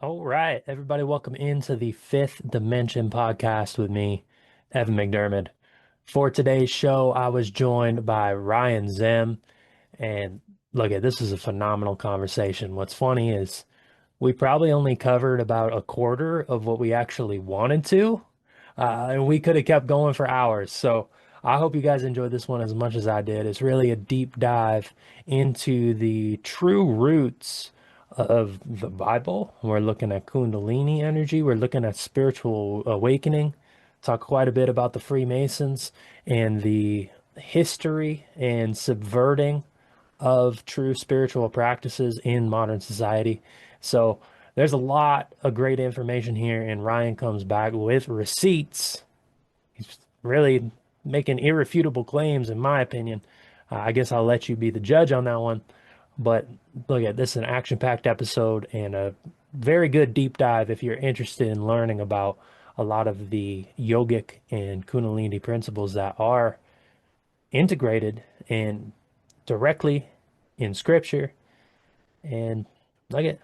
All right, everybody, welcome into the Fifth Dimension podcast with me, Evan McDermott. For today's show, I was joined by Ryan Zehm, and look at this is a phenomenal conversation. What's funny is we probably only covered about a quarter of what we actually wanted to, and we could have kept going for hours. So I hope you guys enjoyed this one as much as I did. It's really a deep dive into the true roots of the Bible. We're looking at Kundalini energy. We're looking at spiritual awakening. Talk quite a bit about the Freemasons and the history and subverting of true spiritual practices in modern society. So there's a lot of great information here, and Ryan comes back with receipts. He's really making irrefutable claims, in my opinion. I guess I'll let you be the judge on that one. But look at this, an action-packed episode and a very good deep dive if you're interested in learning about a lot of the yogic and Kundalini principles that are integrated and directly in scripture. And look at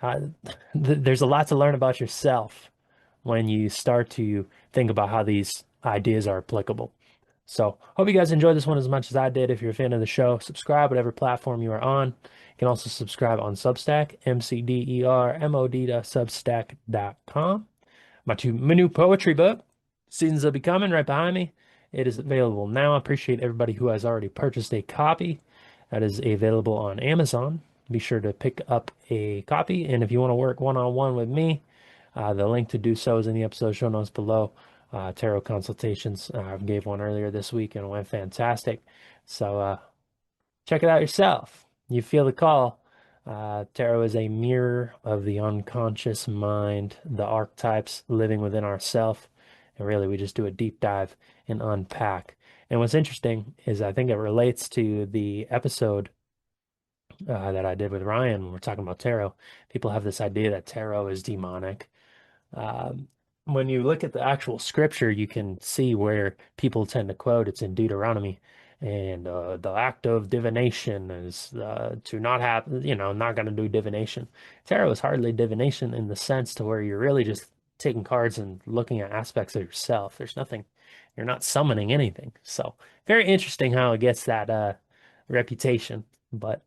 there's a lot to learn about yourself when you start to think about how these ideas are applicable. So, hope you guys enjoyed this one as much as I did. If you're a fan of the show, subscribe whatever platform you are on. You can also subscribe on Substack, mcdermod.substack.com. My new poetry book, Seasons of Becoming, right behind me. It is available now. I appreciate everybody who has already purchased a copy. That is available on Amazon. Be sure to pick up a copy. And if you want to work one-on-one with me, the link to do so is in the episode show notes below. Tarot consultations. I gave one earlier this week and it went fantastic. So check it out yourself. You feel the call. Tarot is a mirror of the unconscious mind, the archetypes living within ourself. And really, we just do a deep dive and unpack. And what's interesting is I think it relates to the episode that I did with Ryan when we're talking about tarot. People have this idea that tarot is demonic. Um, when you look at the actual scripture, you can see where people tend to quote it's in Deuteronomy. And the act of divination is to not have, not going to do divination. Tarot is hardly divination in the sense to where you're really just taking cards and looking at aspects of yourself. There's nothing, you're not summoning anything. So very interesting how it gets that reputation, but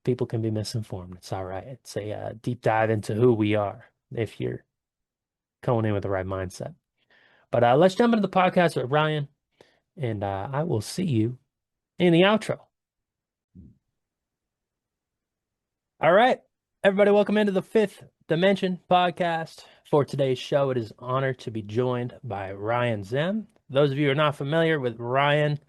people can be misinformed. It's all right. It's a deep dive into who we are if you're coming in with the right mindset. But let's jump into the podcast with Ryan, and I will see you in the outro. All right, everybody, welcome into the Fifth Dimension podcast. For today's show, it is an honor to be joined by Ryan Zehm. Those of you who are not familiar with Ryan,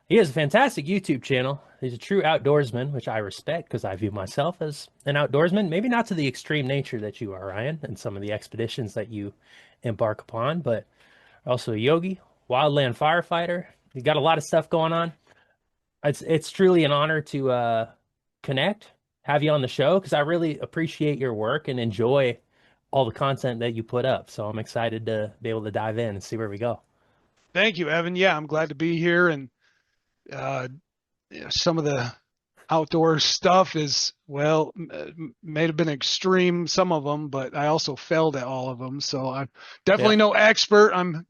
he has a fantastic YouTube channel. He's a true outdoorsman, which I respect because I view myself as an outdoorsman. Maybe not to the extreme nature that you are, Ryan, and some of the expeditions that you embark upon, but also a yogi, wildland firefighter. You got a lot of stuff going on. It's truly an honor to connect, have you on the show because I really appreciate your work and enjoy all the content that you put up. So I'm excited to be able to dive in and see where we go. Thank you, Evan. Yeah, I'm glad to be here. And uh, some of the outdoor stuff is, well, may have been extreme, some of them, but I also failed at all of them. So I'm definitely Yep. no expert. I'm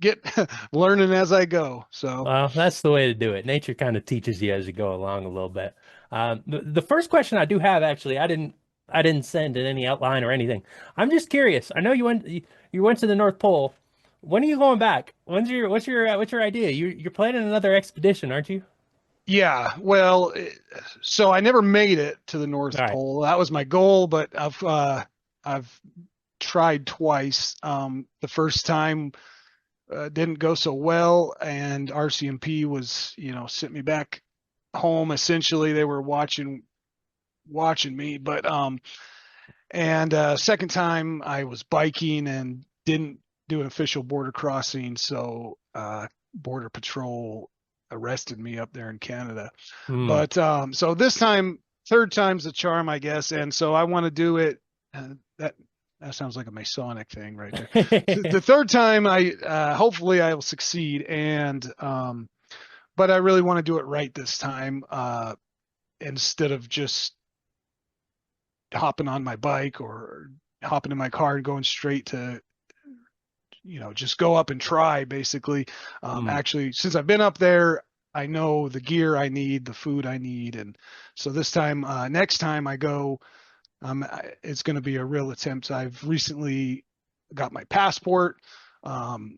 learning as I go. So Well, that's the way to do it. Nature kind of teaches you as you go along a little bit. The first question I do have, actually, I didn't send in any outline or anything. I'm just curious. I know you went to the North Pole. When are you going back? What's your idea? You're planning another expedition, aren't you? yeah, well, so I never made it to the All North right. Pole. That was my goal, but I've tried twice. The first time didn't go so well, and RCMP was, sent me back home. Essentially, they were watching me, but and second time I was biking and didn't do an official border crossing, so Border Patrol arrested me up there in Canada. Hmm. But so this time, third time's the charm, I guess, and so I want to do it. That sounds like a Masonic thing right there. The third time, I hopefully I will succeed, and but I really want to do it right this time, instead of just hopping on my bike or hopping in my car and going straight to, just go up and try basically. Mm, Actually, since I've been up there, I know the gear I need, the food I need. And so this time, next time I go, it's going to be a real attempt. I've recently got my passport. Um,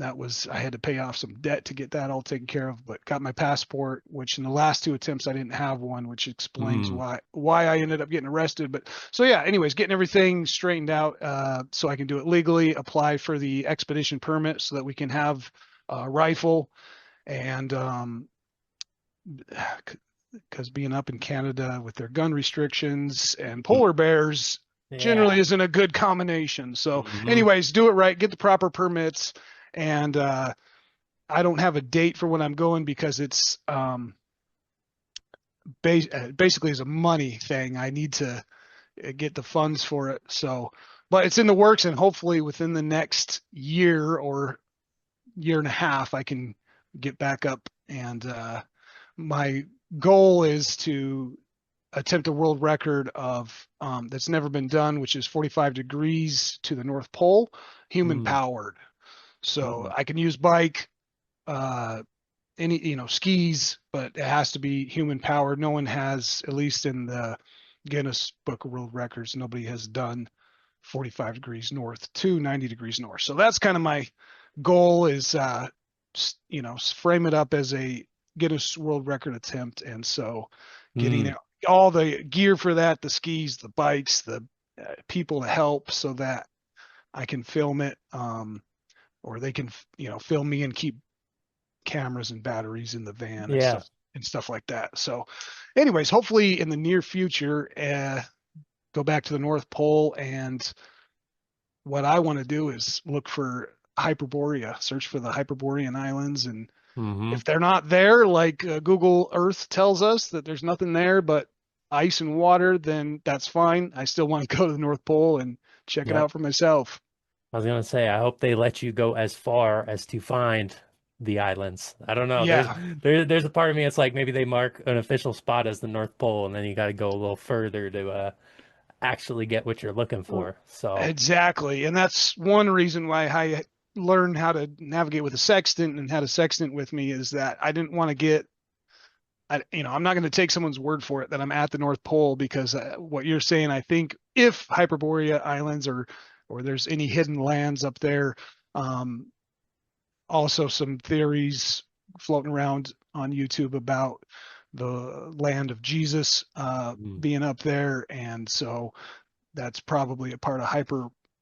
I had to pay off some debt to get that all taken care of, but got my passport, which in the last two attempts I didn't have one, which explains mm, why I ended up getting arrested. But so yeah, anyways, getting everything straightened out so I can do it legally, apply for the expedition permit so that we can have a rifle. And because being up in Canada with their gun restrictions and mm. polar bears generally Yeah. isn't a good combination. So Hmm. anyways, do it right, get the proper permits. And I don't have a date for when I'm going because it's basically is a money thing. I need to get the funds for it. So, but it's in the works, and hopefully within the next year or year and a half, I can get back up. And my goal is to attempt a world record of that's never been done, which is 45 degrees to the North Pole, human Mm, powered. So mm. I can use bike, any skis, but it has to be human powered. No one has, at least in the Guinness Book of World Records, nobody has done 45 degrees north to 90 degrees north. So that's kind of my goal is frame it up as a Guinness World Record attempt. And so getting Mm. all the gear for that, the skis, the bikes, the people to help so that I can film it, or they can film me and keep cameras and batteries in the van Yeah. and stuff like that. So, anyways, hopefully in the near future, go back to the North Pole. And what I want to do is look for Hyperborea, search for the Hyperborean islands. And Hmm. if they're not there, like Google Earth tells us that there's nothing there but ice and water, then that's fine. I still want to go to the North Pole and check it Yep. out for myself. I was gonna say, I hope they let you go as far as to find the islands. I don't know. There's Yeah. there's a part of me it's like maybe they mark an official spot as the North Pole and then you got to go a little further to actually get what you're looking for. So, Exactly. And that's one reason why I learned how to navigate with a sextant and had a sextant with me, is that I didn't want to I'm not going to take someone's word for it that I'm at the North Pole, because what you're saying, I think if Hyperborea Islands or there's any hidden lands up there, um, also some theories floating around on YouTube about the land of Jesus mm, being up there. And so that's probably a part of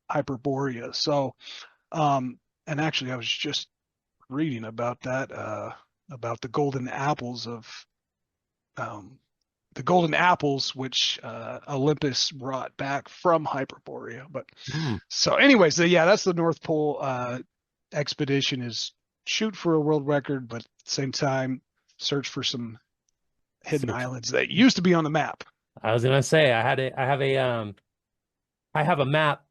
Hyperborea. So, and actually, I was just reading about that, about um, the golden apples, which Olympus brought back from Hyperborea. But mm, so, anyways, yeah, that's the North Pole expedition, is shoot for a world record, but at the same time, search for some hidden search. islands that used to be on the map. I was gonna say I have a map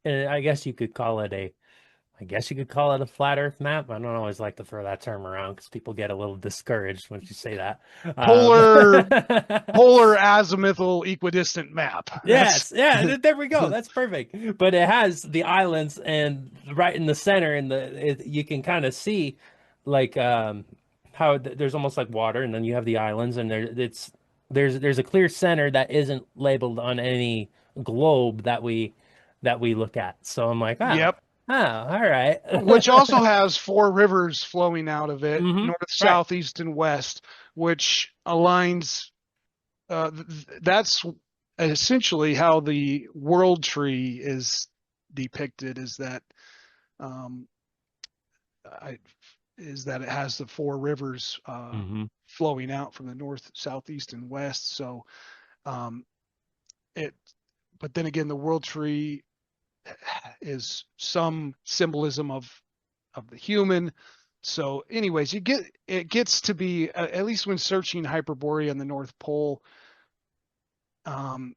and I guess you could call it a flat Earth map. I don't always like to throw that term around because people get a little discouraged when you say that. Polar polar azimuthal equidistant map. That's Yes, yeah, there we go. That's perfect. But it has the islands, and right in the center, and you can kind of see like how there's almost like water, and then you have the islands, and there's a clear center that isn't labeled on any globe that we look at. So I'm like, yep. all right. Which also has four rivers flowing out of it, Hmm. north, Right. south, east, and west, which aligns. That's essentially how the world tree is depicted. Is that um, I, is that it has the four rivers Hmm. flowing out from the north, south, east, and west. So um, it. But then again, the world tree is some symbolism of the human. So, anyways, it gets to be, at least when searching Hyperborea and the North Pole, um,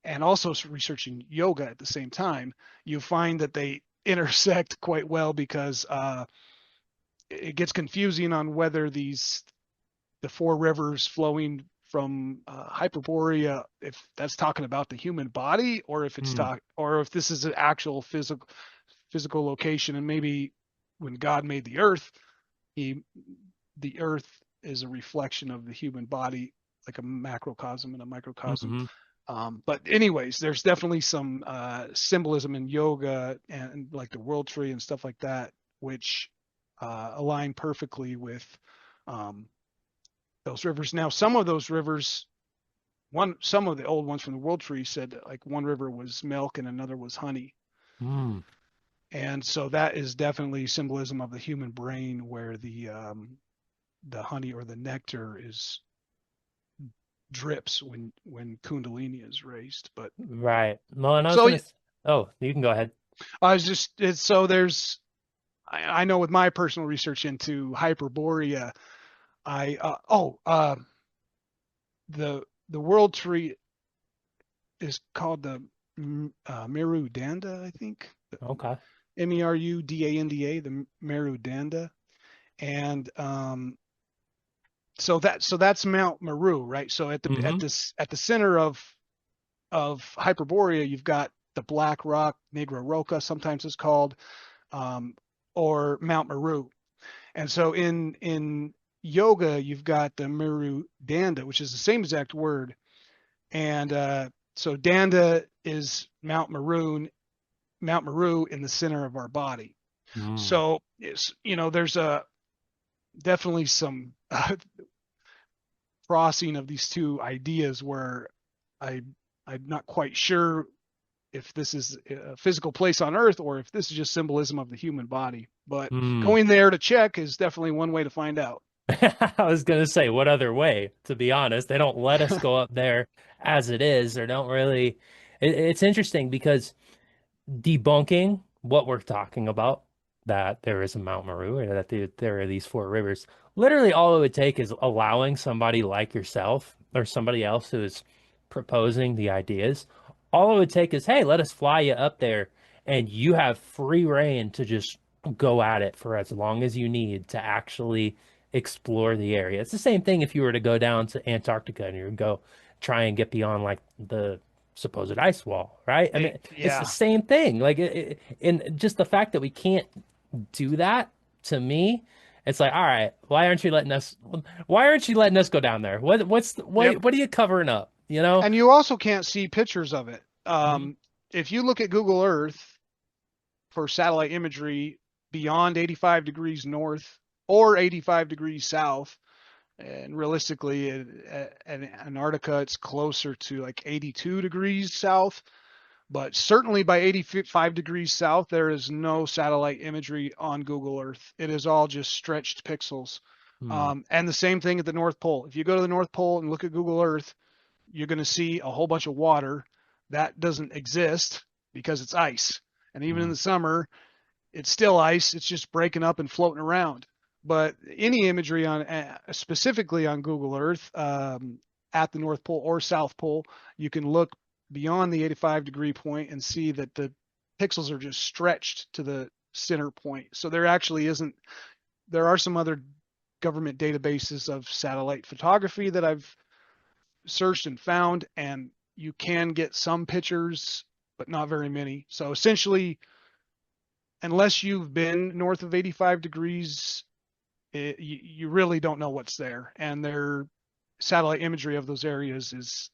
and also researching yoga at the same time, you find that they intersect quite well, because it gets confusing on whether the four rivers flowing from Hyperborea, if that's talking about the human body, or if it's Mm. talk, or if this is an actual physical location, and maybe when God made the earth, he the earth is a reflection of the human body, like a macrocosm and a microcosm. Hmm. But anyways, there's definitely some symbolism in yoga and like the world tree and stuff like that, which align perfectly with um, those rivers. Now, some of those rivers, some of the old ones from the world tree said that, like, one river was milk and another was honey. Mm. And so that is definitely symbolism of the human brain, where the honey or the nectar is drips when Kundalini is raised. But Right. Well, and I was so gonna. Oh, you can go ahead. I was just it's so there's I know with my personal research into Hyperborea, I the world tree is called the Meru Danda, I think. Okay. Merudanda, the Meru Danda. And so that's Mount Meru, right? So Hmm. at the center of Hyperborea, you've got the Black Rock, Negra Roca, sometimes it's called, um, or Mount Meru. And so in yoga, you've got the Meru Danda, which is the same exact word. And so Danda is Mount Meru in the center of our body. Mm. So there's a definitely some crossing of these two ideas where I I'm not quite sure if this is a physical place on Earth or if this is just symbolism of the human body. But Mm. going there to check is definitely one way to find out. I was gonna say, what other way? To be honest, they don't let us go up there as it is, or don't really. It's interesting because debunking what we're talking about, that there is a Mount Meru, or that there are these four rivers. Literally, all it would take is allowing somebody like yourself or somebody else who is proposing the ideas. All it would take is, hey, let us fly you up there, and you have free reign to just go at it for as long as you need to actually explore the area. It's the same thing if you were to go down to Antarctica and you would go try and get beyond like the supposed ice wall, right? I mean, it's the Yeah. same thing. Like, and just the fact that we can't do that, to me, it's like, all right, why aren't you letting us? Why aren't you letting us go down there? Yep. What are you covering up? You know? And you also can't see pictures of it. Mhm. If you look at Google Earth for satellite imagery beyond 85 degrees north or 85 degrees south, and realistically, in Antarctica, it's closer to like 82 degrees south. But certainly by 85 degrees south, there is no satellite imagery on Google Earth. It is all just stretched pixels. Hmm. And the same thing at the North Pole. If you go to the North Pole and look at Google Earth, you're going to see a whole bunch of water that doesn't exist because it's ice. And even in Hmm. the summer, it's still ice. It's just breaking up and floating around. But any imagery on specifically on Google Earth at the North Pole or South Pole, you can look beyond the 85-degree point and see that the pixels are just stretched to the center point. So there actually isn't. There are some other government databases of satellite photography that I've searched and found, and you can get some pictures, but not very many. So essentially, unless you've been north of 85 degrees, you really don't know what's there. And their satellite imagery of those areas is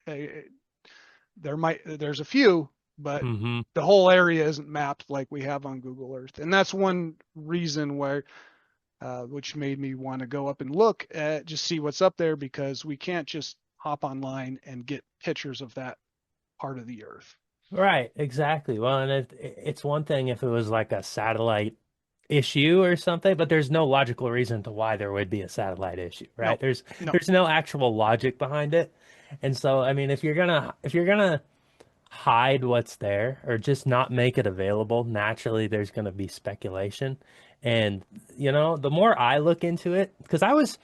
uh, there's a few, but Hmm. the whole area isn't mapped like we have on Google Earth. And that's one reason why which made me want to go up and look at just see what's up there, because we can't just hop online and get pictures of that part of the earth. Right, exactly. Well, and it's one thing if it was like a satellite issue or something, but there's no logical reason to why there would be a satellite issue, right? No, no. There's no actual logic behind it. And so, I mean, if you're gonna hide what's there or just not make it available, naturally there's gonna be speculation. And the more I look into it, because I was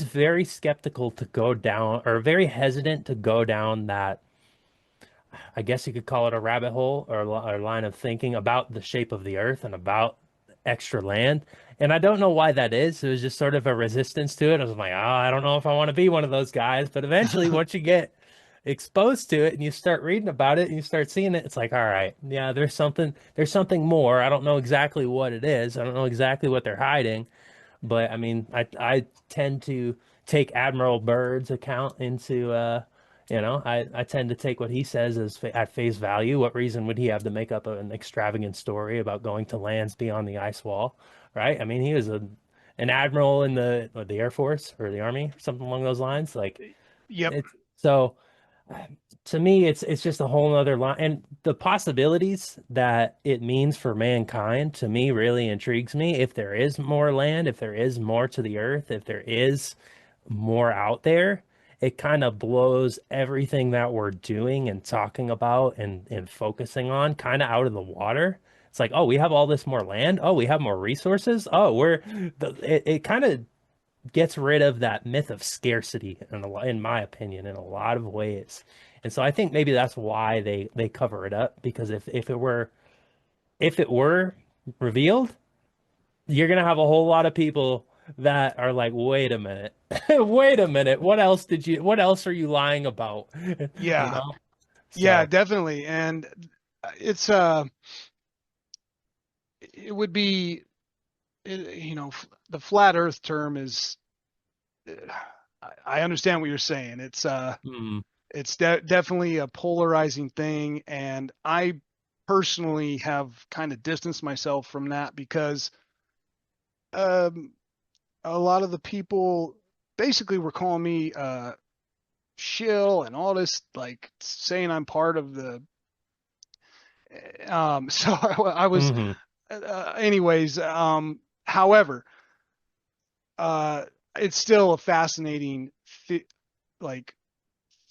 very skeptical to go down or very hesitant to go down that, I guess you could call it a rabbit hole or a line of thinking about the shape of the earth and about extra land And I don't know why that is. It was just sort of a resistance to it. I was like, oh, I don't know if I want to be one of those guys. But eventually, once you get exposed to it and you start reading about it and you start seeing it, it's like, all right, yeah, there's something more. I don't know exactly what it is. I don't know exactly what they're hiding. But I mean, I tend to take Admiral Byrd's account into I tend to take what he says as at face value. What reason would he have to make up an extravagant story about going to lands beyond the ice wall, right? I mean, he was an admiral in the Air Force or the Army, something along those lines. Like Yep. it's so to me, it's just a whole other line, and the possibilities that it means for mankind to me really intrigues me. If there is more land, if there is more to the earth, if there is more out there, it kind of blows everything that we're doing and talking about and focusing on kind of out of the water. It's like, oh, we have all this more land. Oh, we have more resources. Oh, it kind of gets rid of that myth of scarcity in my opinion, in a lot of ways. And so I think maybe that's why they cover it up because if it were revealed, you're gonna have a whole lot of people that are like, wait a minute, wait a minute, what else are you lying about? You Yeah. know? Yeah, So, definitely. And it's it would be the flat earth term is I understand what you're saying. mm, It's definitely a polarizing thing, and I personally have kind of distanced myself from that because um, a lot of the people basically were calling me shill and all this, like saying I'm part of the. So I was, hmm anyways. However, uh, it's still a fascinating, like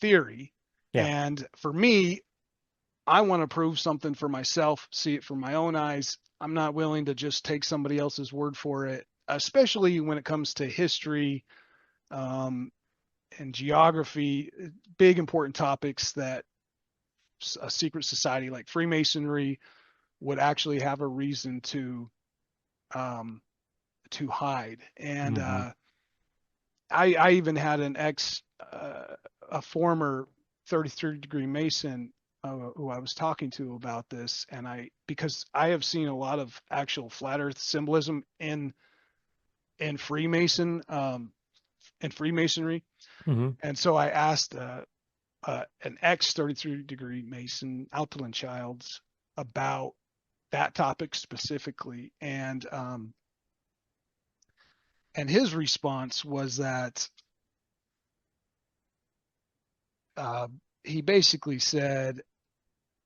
theory, yeah, and for me, I want to prove something for myself, see it from my own eyes. I'm not willing to just take somebody else's word for it, especially when it comes to history um, and geography, big important topics that a secret society like Freemasonry would actually have a reason um, to hide. And hmm I even had a former 33rd degree Mason who I was talking to about this, and because I have seen a lot of actual flat Earth symbolism in Freemasonry, hmm and so I asked an ex 33rd degree Mason, Altalin Childs, about that topic specifically, and his response was that uh, he basically said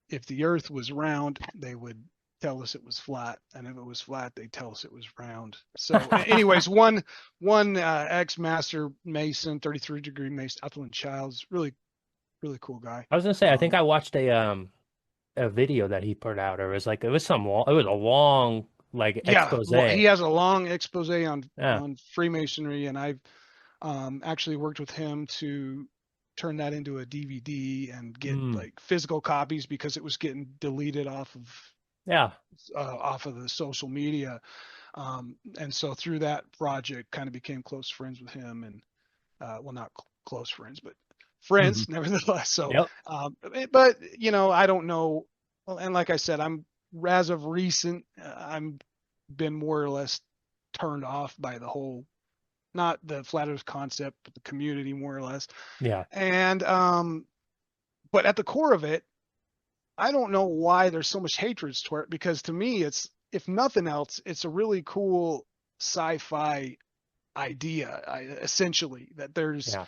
if the earth was round, they would tell us it was flat, and if it was flat, they'd tell us it was round. So, anyways, one ex master mason, 33 degree mason, Ethelyn Childs, really cool guy. I was gonna say, I think Um, I watched a video that he put out, or it was a long like yeah, expose. he has a long expose on Yeah. Freemasonry, and I've actually worked with him to turn that into a DVD and get Mm. like physical copies because it was getting deleted Yeah. off of the social media. And so through that project, kind of became close friends with him, and well, not close friends, but hmm friends nevertheless. So, Yep. but I don't know. Well, and like I said, as of recent, I'm been more or less turned off by the whole, not the flat Earth concept, but the community more or less. Yeah. And but at the core of it, I don't know why there's so much hatred toward it because to me, it's if nothing else, it's a really cool sci-fi idea, essentially Yeah.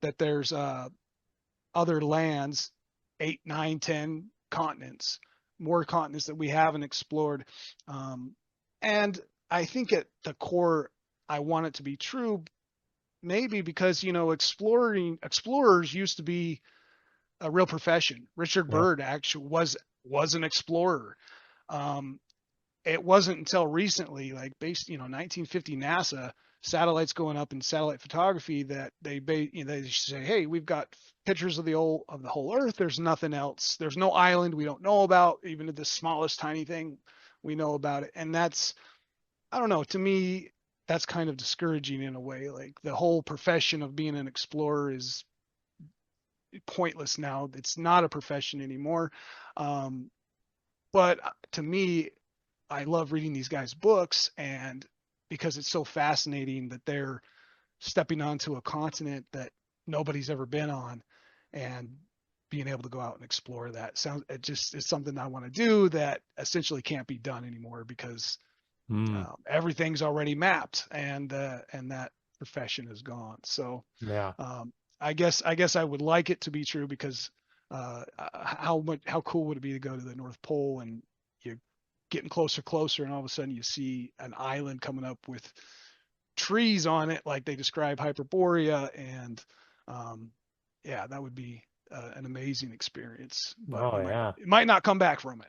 that there's other lands, 8, 9, 10 continents, more continents that we haven't explored, and I think at the core, I want it to be true. Maybe because exploring explorers used to be a real profession. Richard Yeah. Byrd actually was an explorer. Um, it wasn't until recently, like 1950 NASA satellites going up in satellite photography that they say, hey, we've got pictures of the whole Earth. There's nothing else. There's no island we don't know about, even the smallest tiny thing we know about it, and that's I don't know. To me, that's kind of discouraging in a way. Like the whole profession of being an explorer is pointless now. It's not a profession anymore. Um, but to me, I love reading these guys' books, and because it's so fascinating that they're stepping onto a continent that nobody's ever been on, and being able to go out and explore that sounds it just is something I want to do that essentially can't be done anymore because Mm, everything's already mapped and that profession is gone. So yeah. um, I guess I would like it to be true because how cool would it be to go to the North Pole and you getting closer and all of a sudden you see an island coming up with trees on it like they describe Hyperborea and um, yeah, that would be an amazing experience, but Oh yeah. it might not come back from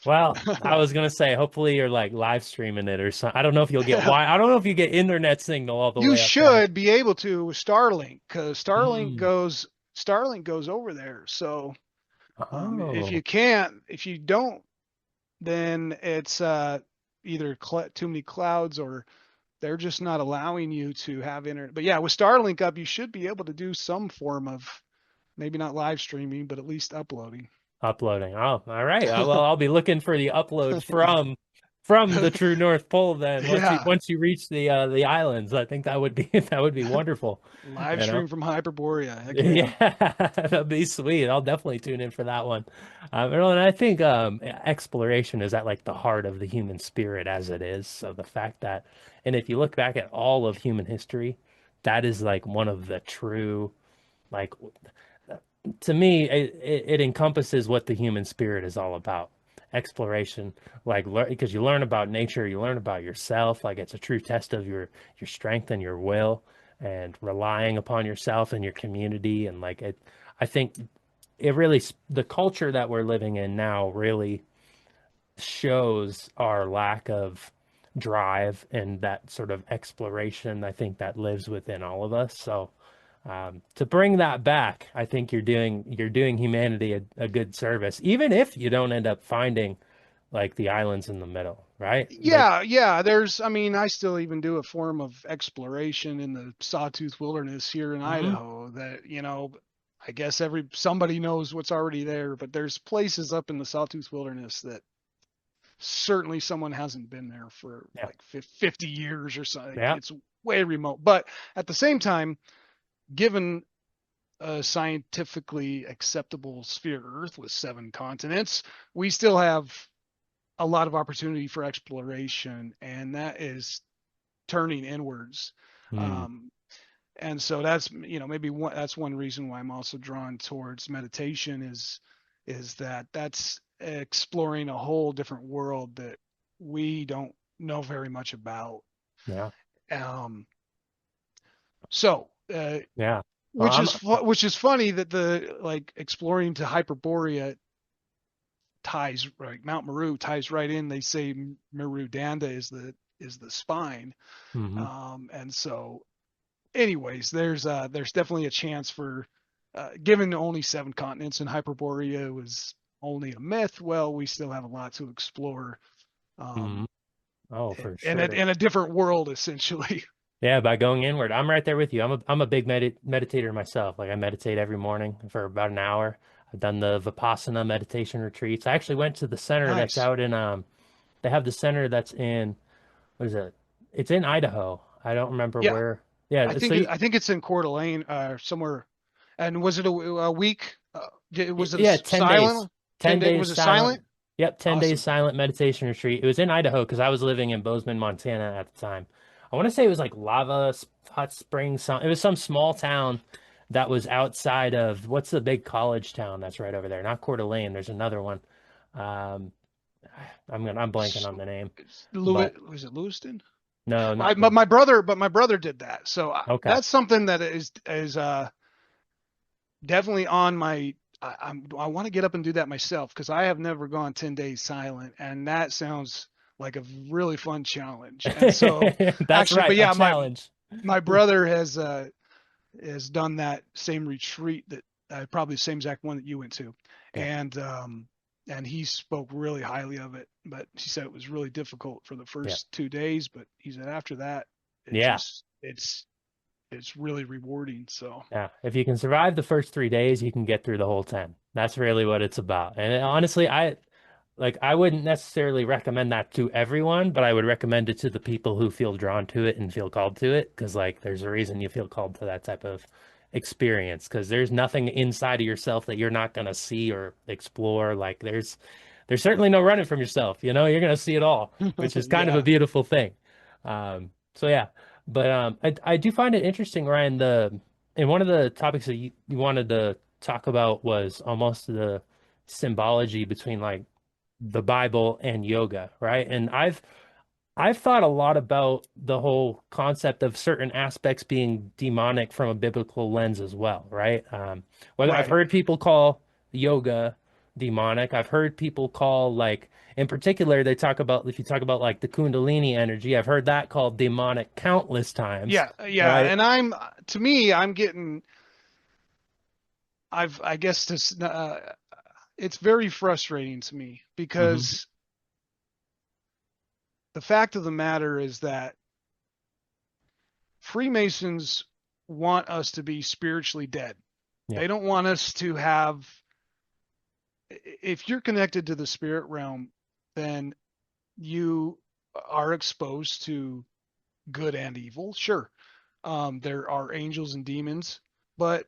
Well, I it. was gonna say, hopefully you're like live streaming it or something. I don't know if you'll get why. I don't know if you get internet signal all the You way up there. should be able to with Starlink because Mm. Starlink goes over there. So if Oh, you can't, if you don't, then it's either too many clouds or they're just not allowing you to have internet. But yeah, with Starlink up, you should be able to do some form of maybe not live streaming, but at least uploading. uploading. Oh, all right. Well, I'll be looking for the upload from the true North Pole then. Yeah, Once you reach the islands, I think that would be that would be wonderful. live You know. stream from Hyperborea. Heck yeah. Yeah, that'd be sweet. I'll definitely tune in for that one. And I think exploration is at like the heart of the human spirit as it is. So the fact that, and if you look back at all of human history, that is like one of the true, like to me, it encompasses what the human spirit is all about. Exploration, like because you learn about nature, you learn about yourself. Like it's a true test of your strength and your will, and relying upon yourself and your community. And like it, I think it really the culture that we're living in now really shows our lack of drive and that sort of exploration. I think that lives within all of us. So to bring that back, I think you're doing humanity a good service, even if you don't end up finding like the islands in the middle, right? Like, Yeah. I mean, I still even do a form of exploration in the Sawtooth Wilderness here in mhm, Idaho that, I guess somebody knows what's already there, but there's places up in the Sawtooth Wilderness that certainly someone hasn't been there for yeah, like 50 years or something. yeah, It's way remote. But at the same time, given a scientifically acceptable sphere Earth with 7 continents, we still have a lot of opportunity for exploration, and that is turning inwards. mm, Um, and so that's maybe that's one reason why I'm also drawn towards meditation is that that's exploring a whole different world that we don't know very much about. yeah, Um, so yeah. Well, which is funny that the like exploring to Hyperborea ties right Mount Meru ties right in. They say Meru Danda is the spine. mhm. And so anyways, there's definitely a chance for given only 7 continents and Hyperborea was only a myth, well, we still have a lot to explore. Mhm. Um, Oh, for sure. in a different world essentially. Yeah, by going inward. I'm right there with you. I'm a big meditator myself. Like I meditate every morning for about an hour. I've done the Vipassana meditation retreats. I actually went to the center that's Nice. out in they have the center that's in what is it? It's in Idaho. I don't remember Yeah. where. Yeah, so you, I think it's in Coeur d'Alene somewhere. And was it a week? Was it a yeah, 10 days. silent? 10 10 day days was it silent. silent? Yep, 10 days Awesome. silent meditation retreat. It was in Idaho because I was living in Bozeman, Montana at the time. I want to say it was like Hot Springs. It was some small town that was outside of what's the big college town that's right over there? Not Coeur d'Alene. There's another one. Um, I'm blanking on the name, Louis but was it Lewiston? no, I, not but my brother did that. So okay. that's something that is definitely on my I want to get up and do that myself because I have never gone 10 days silent and that sounds like a really fun challenge. And so That's actually, right, but a yeah, challenge. my brother has done that same retreat that probably the same exact one that you went to. Yeah. And and he spoke really highly of it. But he said it was really difficult for the Yeah. first 2 days, but he said after that, it Yeah. just it's really rewarding. So Yeah. If you can survive the first 3 days, you can get through the whole 10. That's really what it's about. And honestly, I wouldn't necessarily recommend that to everyone, but I would recommend it to the people who feel drawn to it and feel called to it. Because like there's a reason you feel called to that type of experience. Because there's nothing inside of yourself that you're not gonna see or explore. Like there's certainly no running from yourself. You know, you're gonna see it all, which is kind of a yeah, beautiful thing. So yeah. But I do find it interesting, Ryan, and one of the topics that you wanted to talk about was almost the symbology between like the Bible and yoga, right? And I've thought a lot about the whole concept of certain aspects being demonic from a biblical lens as well, right? Whether I've right. heard people call yoga demonic, I've heard people call like, in particular, they talk about if you talk about like the Kundalini energy, I've heard that called demonic countless times, Yeah, yeah. right? And to me, I'm getting, I guess this, it's very frustrating to me Hmm. because the fact of the matter is that Freemasons want us to be spiritually dead. Yeah. They don't want us to have, if you're connected to the spirit realm, then you are exposed to good and evil. Sure. There are angels and demons, but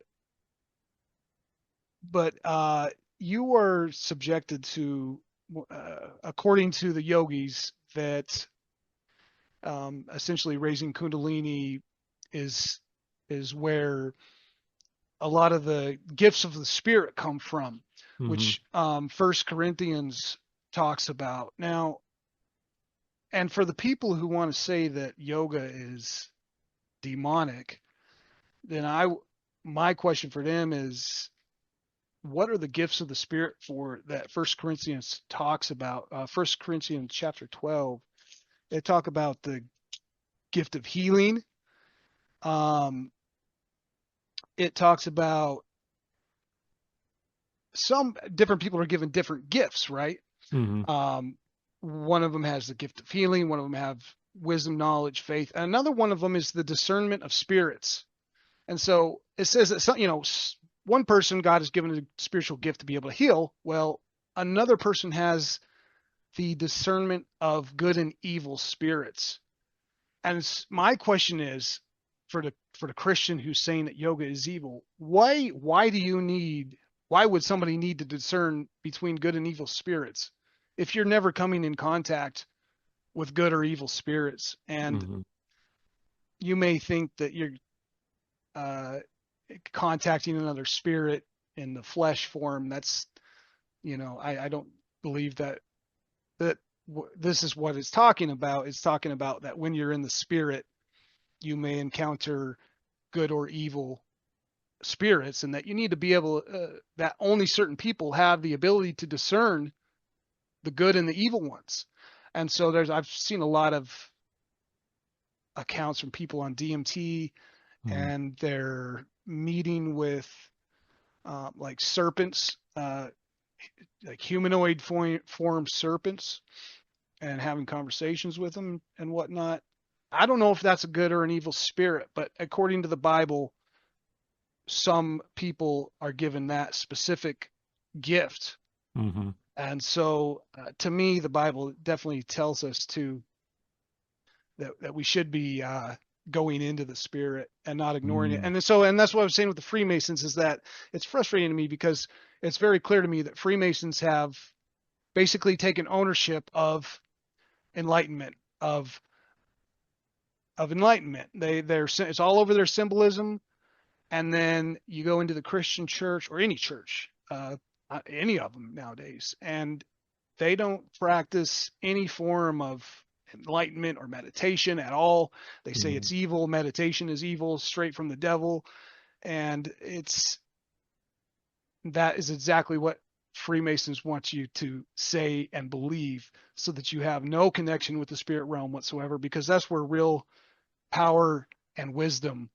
you are subjected to, according to the yogis, that essentially raising Kundalini is where a lot of the gifts of the spirit come from, Hmm. which First Corinthians talks about. Now, and for the people who want to say that yoga is demonic, then my question for them is, what are the gifts of the spirit for that First Corinthians talks about? First Corinthians chapter 12, they talk about the gift of healing. Um, it talks about some different people are given different gifts, right? Hmm. Um, one of them has the gift of healing. One of them have wisdom, knowledge, faith. And another one of them is the discernment of spirits. And so it says that one person God has given a spiritual gift to be able to heal. Well, another person has the discernment of good and evil spirits. And my question is, for the Christian who's saying that yoga is evil, why would somebody need to discern between good and evil spirits if you're never coming in contact with good or evil spirits? And Hmm. you may think that you're uh, contacting another spirit in the flesh form. That's, I don't believe that this is what it's talking about. It's talking about that when you're in the spirit, you may encounter good or evil spirits, and that you need to be able that only certain people have the ability to discern the good and the evil ones. And so I've seen a lot of accounts from people on DMT, Hmm. and they're meeting with like serpents, like humanoid form serpents, and having conversations with them and whatnot. I don't know if that's a good or an evil spirit, but according to the Bible, some people are given that specific gift. Hmm. And so, to me, the Bible definitely tells us that we should be going into the spirit and not ignoring it. Hmm. And that's what I was saying with the Freemasons, is that it's frustrating to me because it's very clear to me that Freemasons have basically taken ownership of enlightenment, of enlightenment. It's all over their symbolism. And then you go into the Christian church or any church, any of them nowadays, and they don't practice any form of enlightenment or meditation at all. They say Hmm. it's evil. Meditation is evil, straight from the devil. And that is exactly what Freemasons want you to say and believe, so that you have no connection with the spirit realm whatsoever, because that's where real power and wisdom,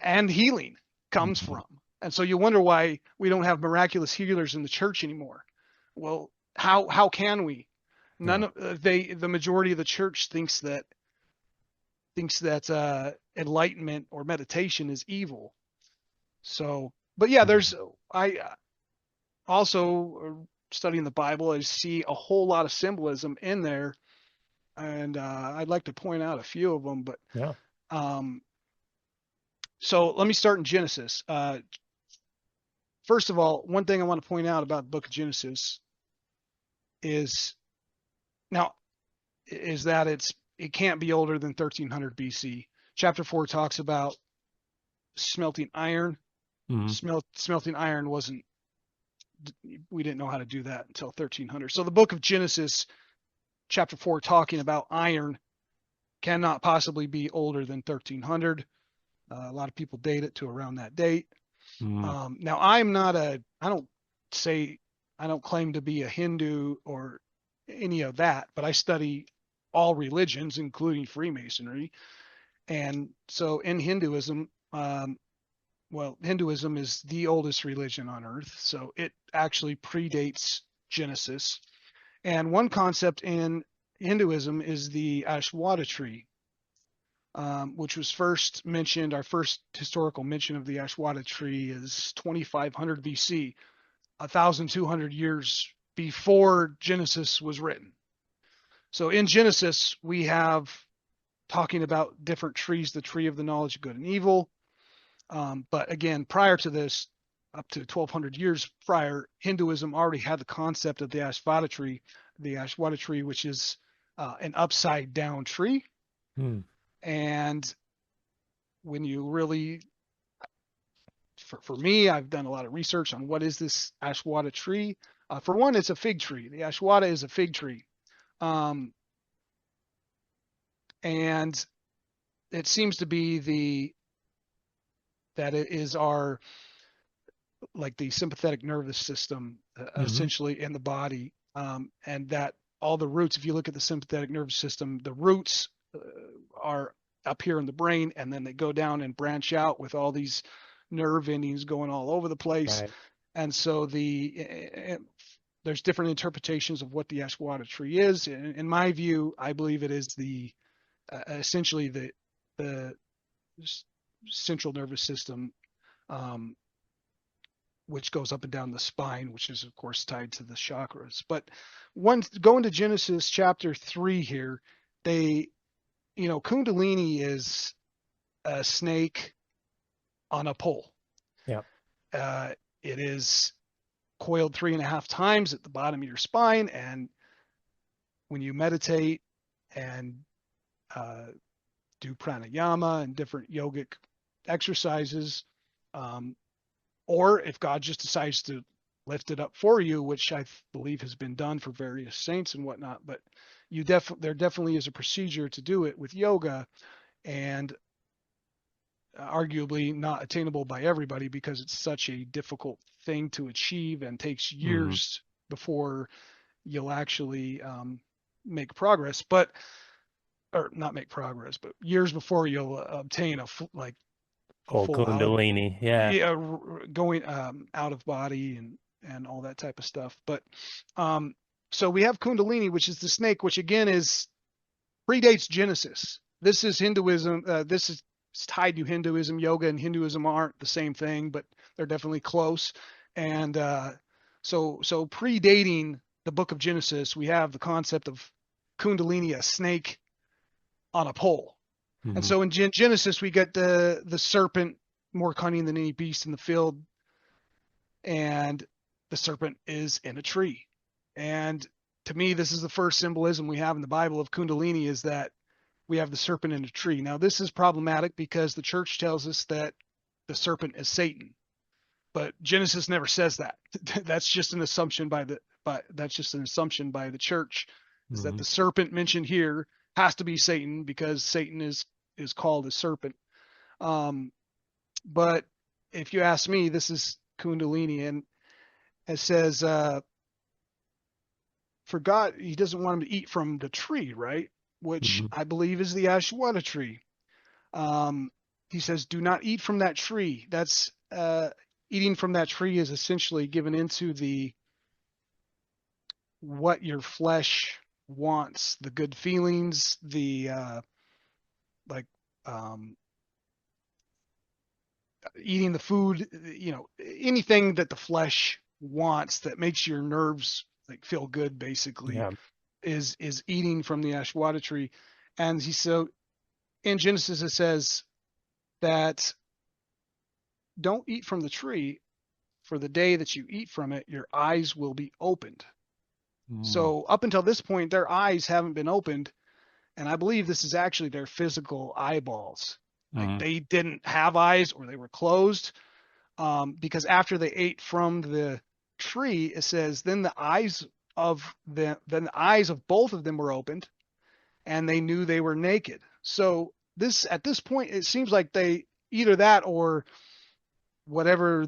and healing comes Hmm. from. And so you wonder why we don't have miraculous healers in the church anymore. Well, how can we? Yeah. None of the majority of the church thinks that enlightenment or meditation is evil. So, but yeah, Mhm. there's I also studying the Bible, I see a whole lot of symbolism in there, and I'd like to point out a few of them. But Yeah. um, so let me start in Genesis. First of all, one thing I want to point out about the book of Genesis is now is that it can't be older than 1300 BC. Chapter 4 talks about smelting iron. Hmm. Smelting iron wasn't we didn't know how to do that until 1300. So the book of Genesis, chapter 4, talking about iron cannot possibly be older than 1300. A lot of people date it to around that date. Hmm. Now, I don't claim to be a Hindu or any of that, but I study all religions, including Freemasonry. And so in Hinduism, Hinduism is the oldest religion on earth. So it actually predates Genesis. And one concept in Hinduism is the Ashwada tree, which was first mentioned. Our first historical mention of the Ashwada tree is 2500 BC, 1,200 years before Genesis was written. So in Genesis, we have talking about different trees, the tree of the knowledge of good and evil. But again, prior to this, up to 1,200 years prior, Hinduism already had the concept of the Ashwada tree, which is an upside down tree. Hmm. And when you really, for me, I've done a lot of research on what is this Ashwada tree. For one, it's a fig tree. The Ashwada is a fig tree. Um, and it seems to be that it is our like the sympathetic nervous system Hmm. essentially in the body, and that all the roots, if you look at the sympathetic nervous system, the roots are up here in the brain, and then they go down and branch out with all these nerve endings going all over the place. Right. And so there's different interpretations of what the Ashwada tree is. In my view, I believe it is the essentially the central nervous system, um, which goes up and down the spine, which is of course tied to the chakras. But once going to Genesis chapter 3 here, they, Kundalini is a snake on a pole. Yeah. Uh, it is coiled 3.5 times at the bottom of your spine, and when you meditate and uh, do pranayama and different yogic exercises, um, or if God just decides to lift it up for you, which I believe has been done for various saints and whatnot. But there definitely is a procedure to do it with yoga, and arguably not attainable by everybody because it's such a difficult thing to achieve and takes Hmm. years before you'll actually make progress. But or not make progress, but years before you'll obtain like a Oh, full out of Kundalini. Yeah. yeah, going out of body and all that type of stuff. But um, so we have Kundalini, which is the snake, which again is predates Genesis. This is Hinduism. This is tied to Hinduism. Yoga and Hinduism aren't the same thing, but they're definitely close. And so predating the book of Genesis, we have the concept of Kundalini, a snake on a pole. And Hmm. so in Genesis, we get the serpent more cunning than any beast in the field, and the serpent is in a tree. And to me, this is the first symbolism we have in the Bible of Kundalini, is that we have the serpent in a tree. Now, this is problematic because the church tells us that the serpent is Satan, but Genesis never says that. That's just an assumption that's just an assumption by the church, is that Hmm. the serpent mentioned here has to be Satan because Satan is called a serpent. Um, but if you ask me, this is Kundalini, and it says, for God, He doesn't want him to eat from the tree, right? Which Hmm. I believe is the Ashwada tree. Um, he says, "Do not eat from that tree." That's eating from that tree is essentially given into what your flesh wants, the good feelings, the like um, eating the food, anything that the flesh wants that makes your nerves like feel good, basically, Yeah. is eating from the ashwagandha tree. And so in Genesis it says that don't eat from the tree, for the day that you eat from it, your eyes will be opened. Mm. So up until this point, their eyes haven't been opened, and I believe this is actually their physical eyeballs. Like Mm. they didn't have eyes or they were closed, because after they ate from the tree, it says then the eyes of both of them were opened, and they knew they were naked. So this at this point, it seems like they either that or whatever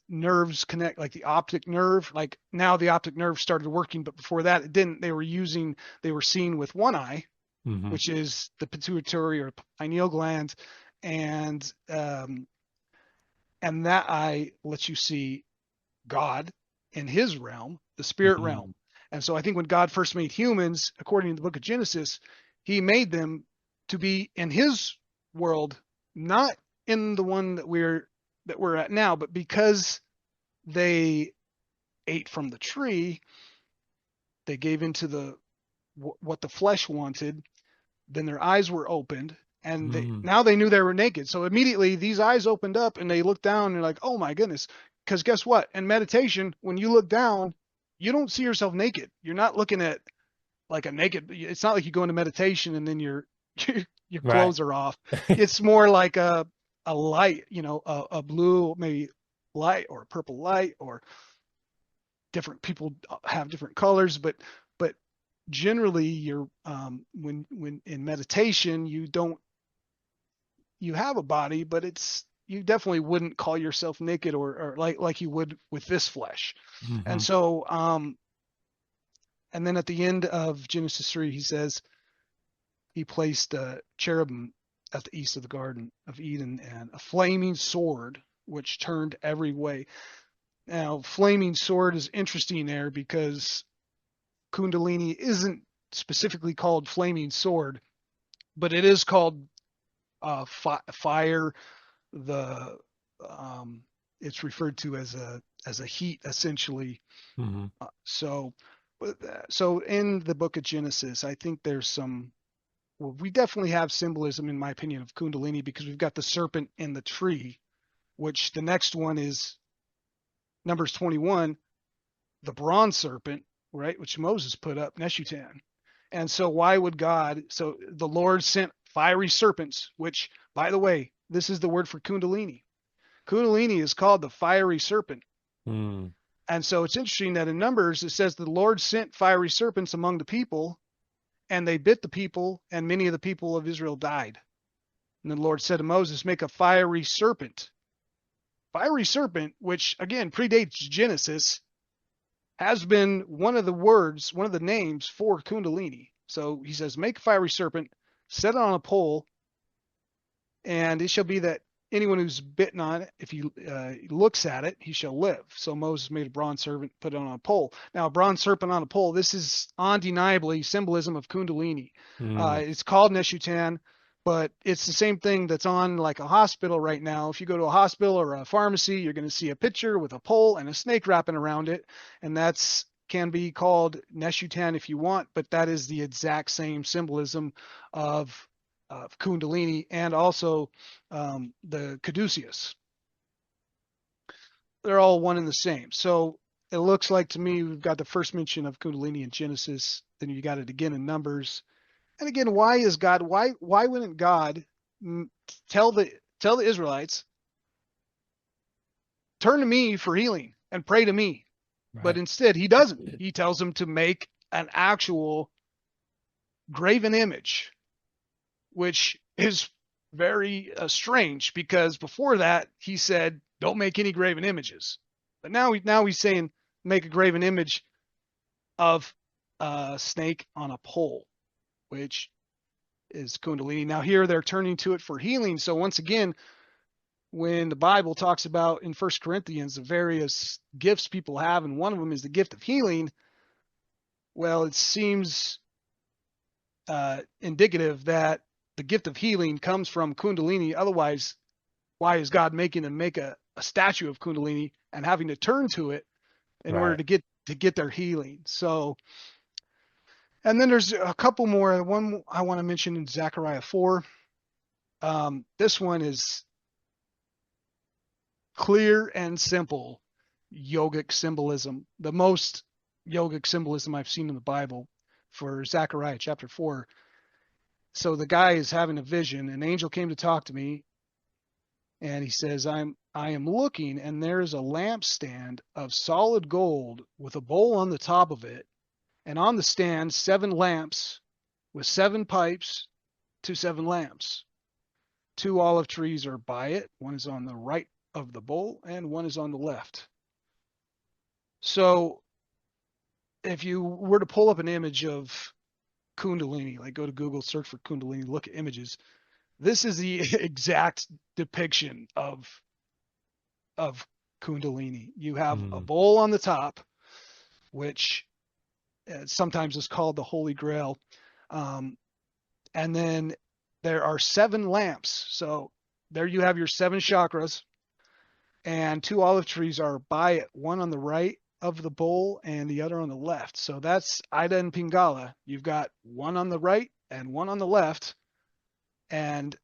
nerves connect, like the optic nerve. Like now the optic nerve started working, but before that it didn't. They were seeing with one eye, Hmm. which is the pituitary or pineal gland, and that eye lets you see God in his realm, the spirit realm. Mm. And so I think when God first made humans, according to the book of Genesis, he made them to be in his world, not in the one that we're at now, but because they ate from the tree, they gave into what the flesh wanted, then their eyes were opened, and Mm. now they knew they were naked. So immediately these eyes opened up and they looked down and they're like, oh my goodness. Because guess what? In meditation, when you look down, you don't see yourself naked. You're not looking at like a naked. It's not like you go into meditation and then your Right. clothes are off. It's more like a light, a blue maybe light or a purple light, or different people have different colors, but generally you're when in meditation you have a body, but you definitely wouldn't call yourself naked, or like you would with this flesh. And Hmm. so and then at the end of Genesis 3 he says he placed a cherubim at the east of the Garden of Eden and a flaming sword which turned every way. Now flaming sword is interesting there because Kundalini isn't specifically called flaming sword, but it is called fire. The it's referred to as a heat essentially. Hmm. So so in the book of Genesis, I think there's some. Well, we definitely have symbolism, in my opinion, of Kundalini because we've got the serpent in the tree, which the next one is Numbers 21, the bronze serpent, right, which Moses put up, Neshutan. And so why would God, so the Lord sent fiery serpents, which, by the way, this is the word for Kundalini. Kundalini is called the fiery serpent. Mm. And so it's interesting that in Numbers it says the Lord sent fiery serpents among the people, and they bit the people, and many of the people of Israel died. And the Lord said to Moses, make a fiery serpent. Fiery serpent, which again predates Genesis, has been one of the names for Kundalini. So he says, make a fiery serpent, set it on a pole, and it shall be that anyone who's bitten on it, if he looks at it, he shall live. So Moses made a bronze serpent, put it on a pole. Now, a bronze serpent on a pole, this is undeniably symbolism of Kundalini. Mm. It's called Neshutan, but it's the same thing that's on like a hospital right now. If you go to a hospital or a pharmacy, you're going to see a picture with a pole and a snake wrapping around it, and that's can be called Neshutan if you want, but that is the exact same symbolism of Kundalini and also the Caduceus. They're all one and the same. So it looks like to me we've got the first mention of Kundalini in Genesis, then you got it again in Numbers. And again, why wouldn't God tell the Israelites, turn to me for healing and pray to me? But Right. instead he doesn't. He tells them to make an actual graven image, which is very strange because before that he said don't make any graven images, but now he's saying make a graven image of a snake on a pole, which is Kundalini. Now here they're turning to it for healing. So once again, when the Bible talks about in First Corinthians the various gifts people have, and one of them is the gift of healing, Well, it seems indicative that the gift of healing comes from Kundalini. Otherwise, why is God making them make a statue of Kundalini and having to turn to it in order Right. to get their healing? So, and then there's a couple more. One I want to mention in Zechariah 4. This one is clear and simple yogic symbolism, the most yogic symbolism I've seen in the Bible for Zechariah chapter 4. So the guy is having a vision. An angel came to talk to me, and he says, I am looking, and there's a lampstand of solid gold with a bowl on the top of it, and on the stand 7 lamps with 7 pipes to 7 lamps. 2 olive trees are by it. One is on the right of the bowl, and one is on the left. So if you were to pull up an image of Kundalini, like go to Google, search for Kundalini, look at images, this is the exact depiction of Kundalini. You have a Mm. bowl on the top, which sometimes is called the Holy Grail. And then there are 7 lamps. So there you have your 7 chakras, and 2 olive trees are by it, one on the right of the bowl and the other on the left. So that's Ida and Pingala. You've got one on the right and one on the left. And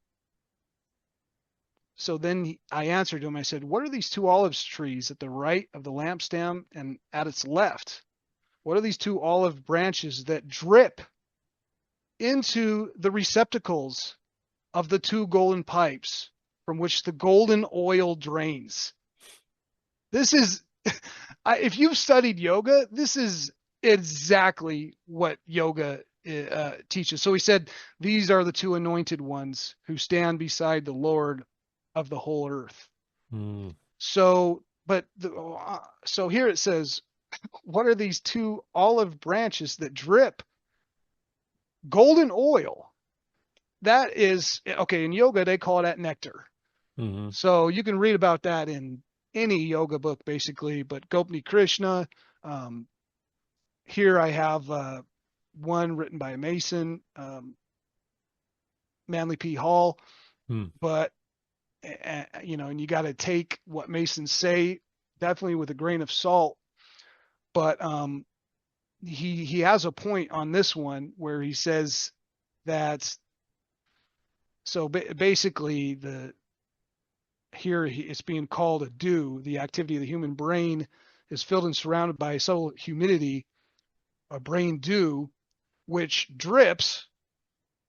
so then I answered him. I said, what are these 2 olive trees at the right of the lampstand and at its left? What are these 2 olive branches that drip into the receptacles of the 2 golden pipes from which the golden oil drains? This is, if you've studied yoga, this is exactly what yoga teaches. So he said, these are the 2 anointed ones who stand beside the Lord of the whole earth. Mm. So, so here it says, what are these 2 olive branches that drip golden oil? That is, okay, in yoga, they call that nectar. Mm-hmm. So you can read about that in any yoga book, basically, but Gopni Krishna, here I have one written by a Mason, Manly P. Hall, Mm. but and you got to take what Masons say definitely with a grain of salt. But he has a point on this one where he says that basically it's being called a dew. The activity of the human brain is filled and surrounded by subtle humidity, a brain dew, which drips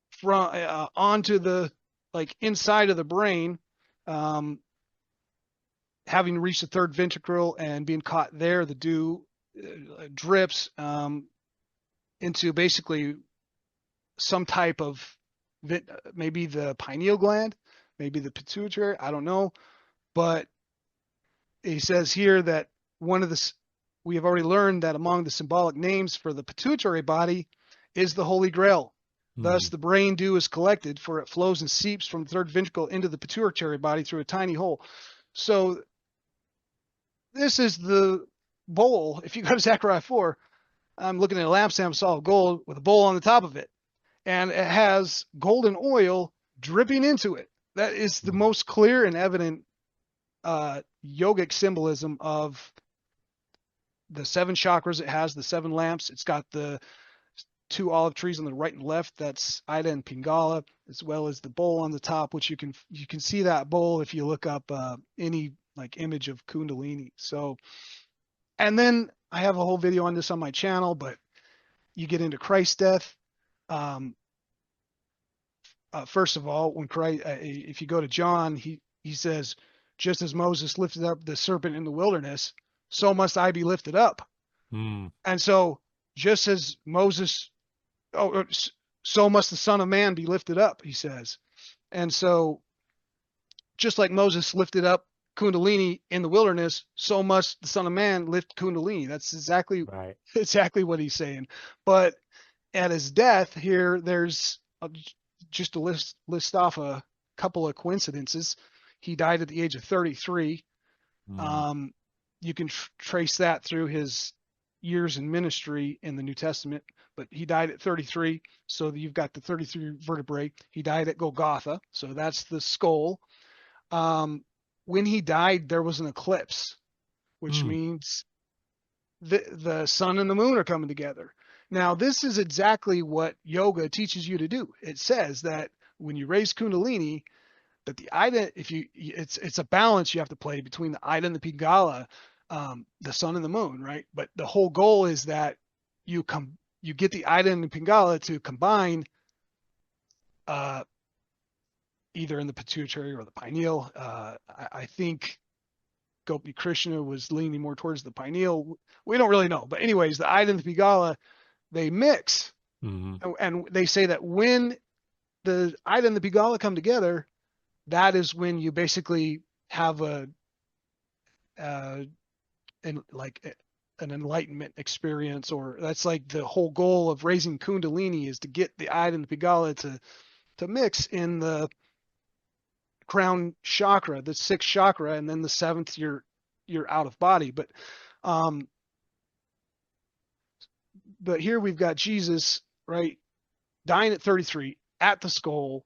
from onto the inside of the brain, um, having reached the 3rd ventricle and being caught there. The dew drips into basically some type of maybe the pineal gland, maybe the pituitary. I don't know, but he says here that we have already learned that among the symbolic names for the pituitary body is the Holy Grail. Thus, Mm. the brain dew is collected, for it flows and seeps from the 3rd ventricle into the pituitary body through a tiny hole. So this is the bowl. If you go to Zechariah 4, I'm looking at a lampstand of solid gold with a bowl on the top of it, and it has golden oil dripping into it. That is the Mm. most clear and evident yogic symbolism of the 7 chakras. It has the 7 lamps. It's got the 2 olive trees on the right and left. That's Ida and Pingala, as well as the bowl on the top, which you can see that bowl if you look up any image of Kundalini. So, and then I have a whole video on this on my channel, but you get into Christ's death. First of all, when Christ, if you go to John, he says, just as Moses lifted up the serpent in the wilderness, so must I be lifted up. Mm. And so, just as Moses, so must the Son of Man be lifted up, he says. And so, just like Moses lifted up Kundalini in the wilderness, so must the Son of Man lift Kundalini. That's exactly Right. what he's saying. But at his death here, there's just to list off a couple of coincidences. He died at the age of 33. Mm. You can trace that through his, years in ministry in the New Testament, but he died at 33. So you've got the 33 vertebrae. He died at Golgotha. So that's the skull. When he died, there was an eclipse, which Mm. means the sun and the moon are coming together. Now, this is exactly what yoga teaches you to do. It says that when you raise Kundalini, that the Ida, if you, it's a balance you have to play between the Ida and the Pingala, the sun and the moon, right? But the whole goal is that you get the Ida and the Pingala to combine, uh, either in the pituitary or the pineal. I think Gopi Krishna was leaning more towards the pineal. We don't really know, but anyways, the Ida and the Pingala, they mix, Mm. and they say that when the Ida and the Pingala come together, that is when you basically have uh, an enlightenment experience, or that's like the whole goal of raising Kundalini is to get the Ida and the Pingala to mix in the crown chakra, the sixth chakra, and then the seventh you're out of body. Um, but here we've got Jesus, right, dying at 33 at the skull,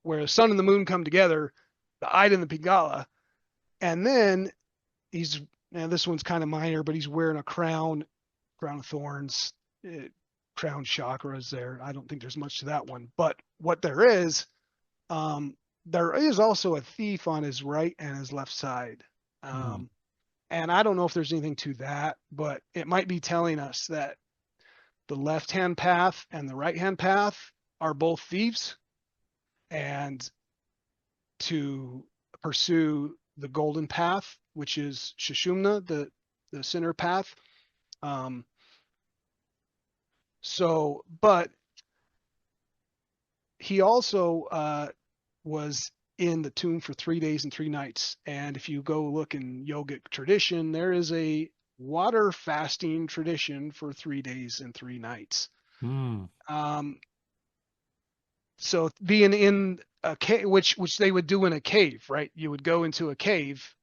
where the sun and the moon come together, the Ida and the Pingala, and then he's now this one's kind of minor, but he's wearing a crown of thorns, crown chakras there. I don't think there's much to that one, but what um, there is also a thief on his right and his left side. Mm. And I don't know if there's anything to that, but it might be telling us that the left hand path and the right hand path are both thieves, and to pursue the golden path, which is Shishumna, the center path. Um, but he also was in the tomb for 3 days and 3 nights. And if you go look in yogic tradition, there is a water fasting tradition for 3 days and 3 nights. Mm. Um, so being in a cave, which they would do in a cave, right? You would go into a cave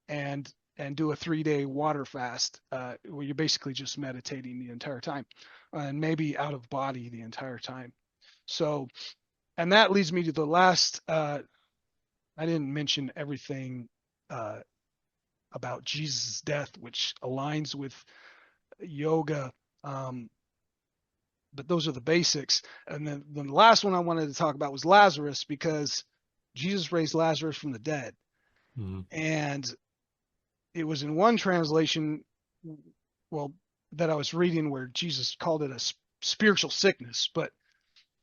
and do a 3 day water fast, where you're basically just meditating the entire time, and maybe out of body the entire time. So, and that leads me to the last. I didn't mention everything uh, about Jesus' death, which aligns with yoga. Um, but those are the basics. And then the last one I wanted to talk about was Lazarus, because Jesus raised Lazarus from the dead. Mm. And it was in one translation, well, that I was reading, where Jesus called it a spiritual sickness. But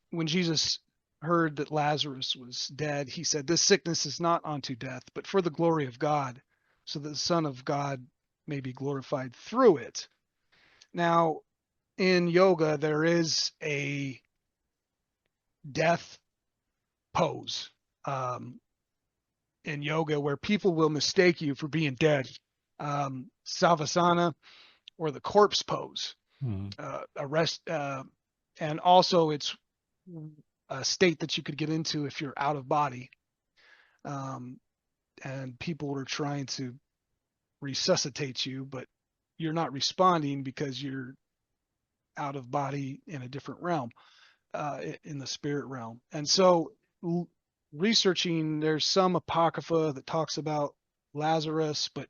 when Jesus heard that Lazarus was dead, he said, "This sickness is not unto death, but for the glory of God, so that the Son of God may be glorified through it." Now, in yoga, there is a death pose, in yoga, where people will mistake you for being dead. Savasana, or the corpse pose, Mm. arrest, and also it's a state that you could get into if you're out of body, um, and people are trying to resuscitate you, but you're not responding because you're out of body in a different realm, in the spirit realm. And so, researching, there's some apocrypha that talks about Lazarus, but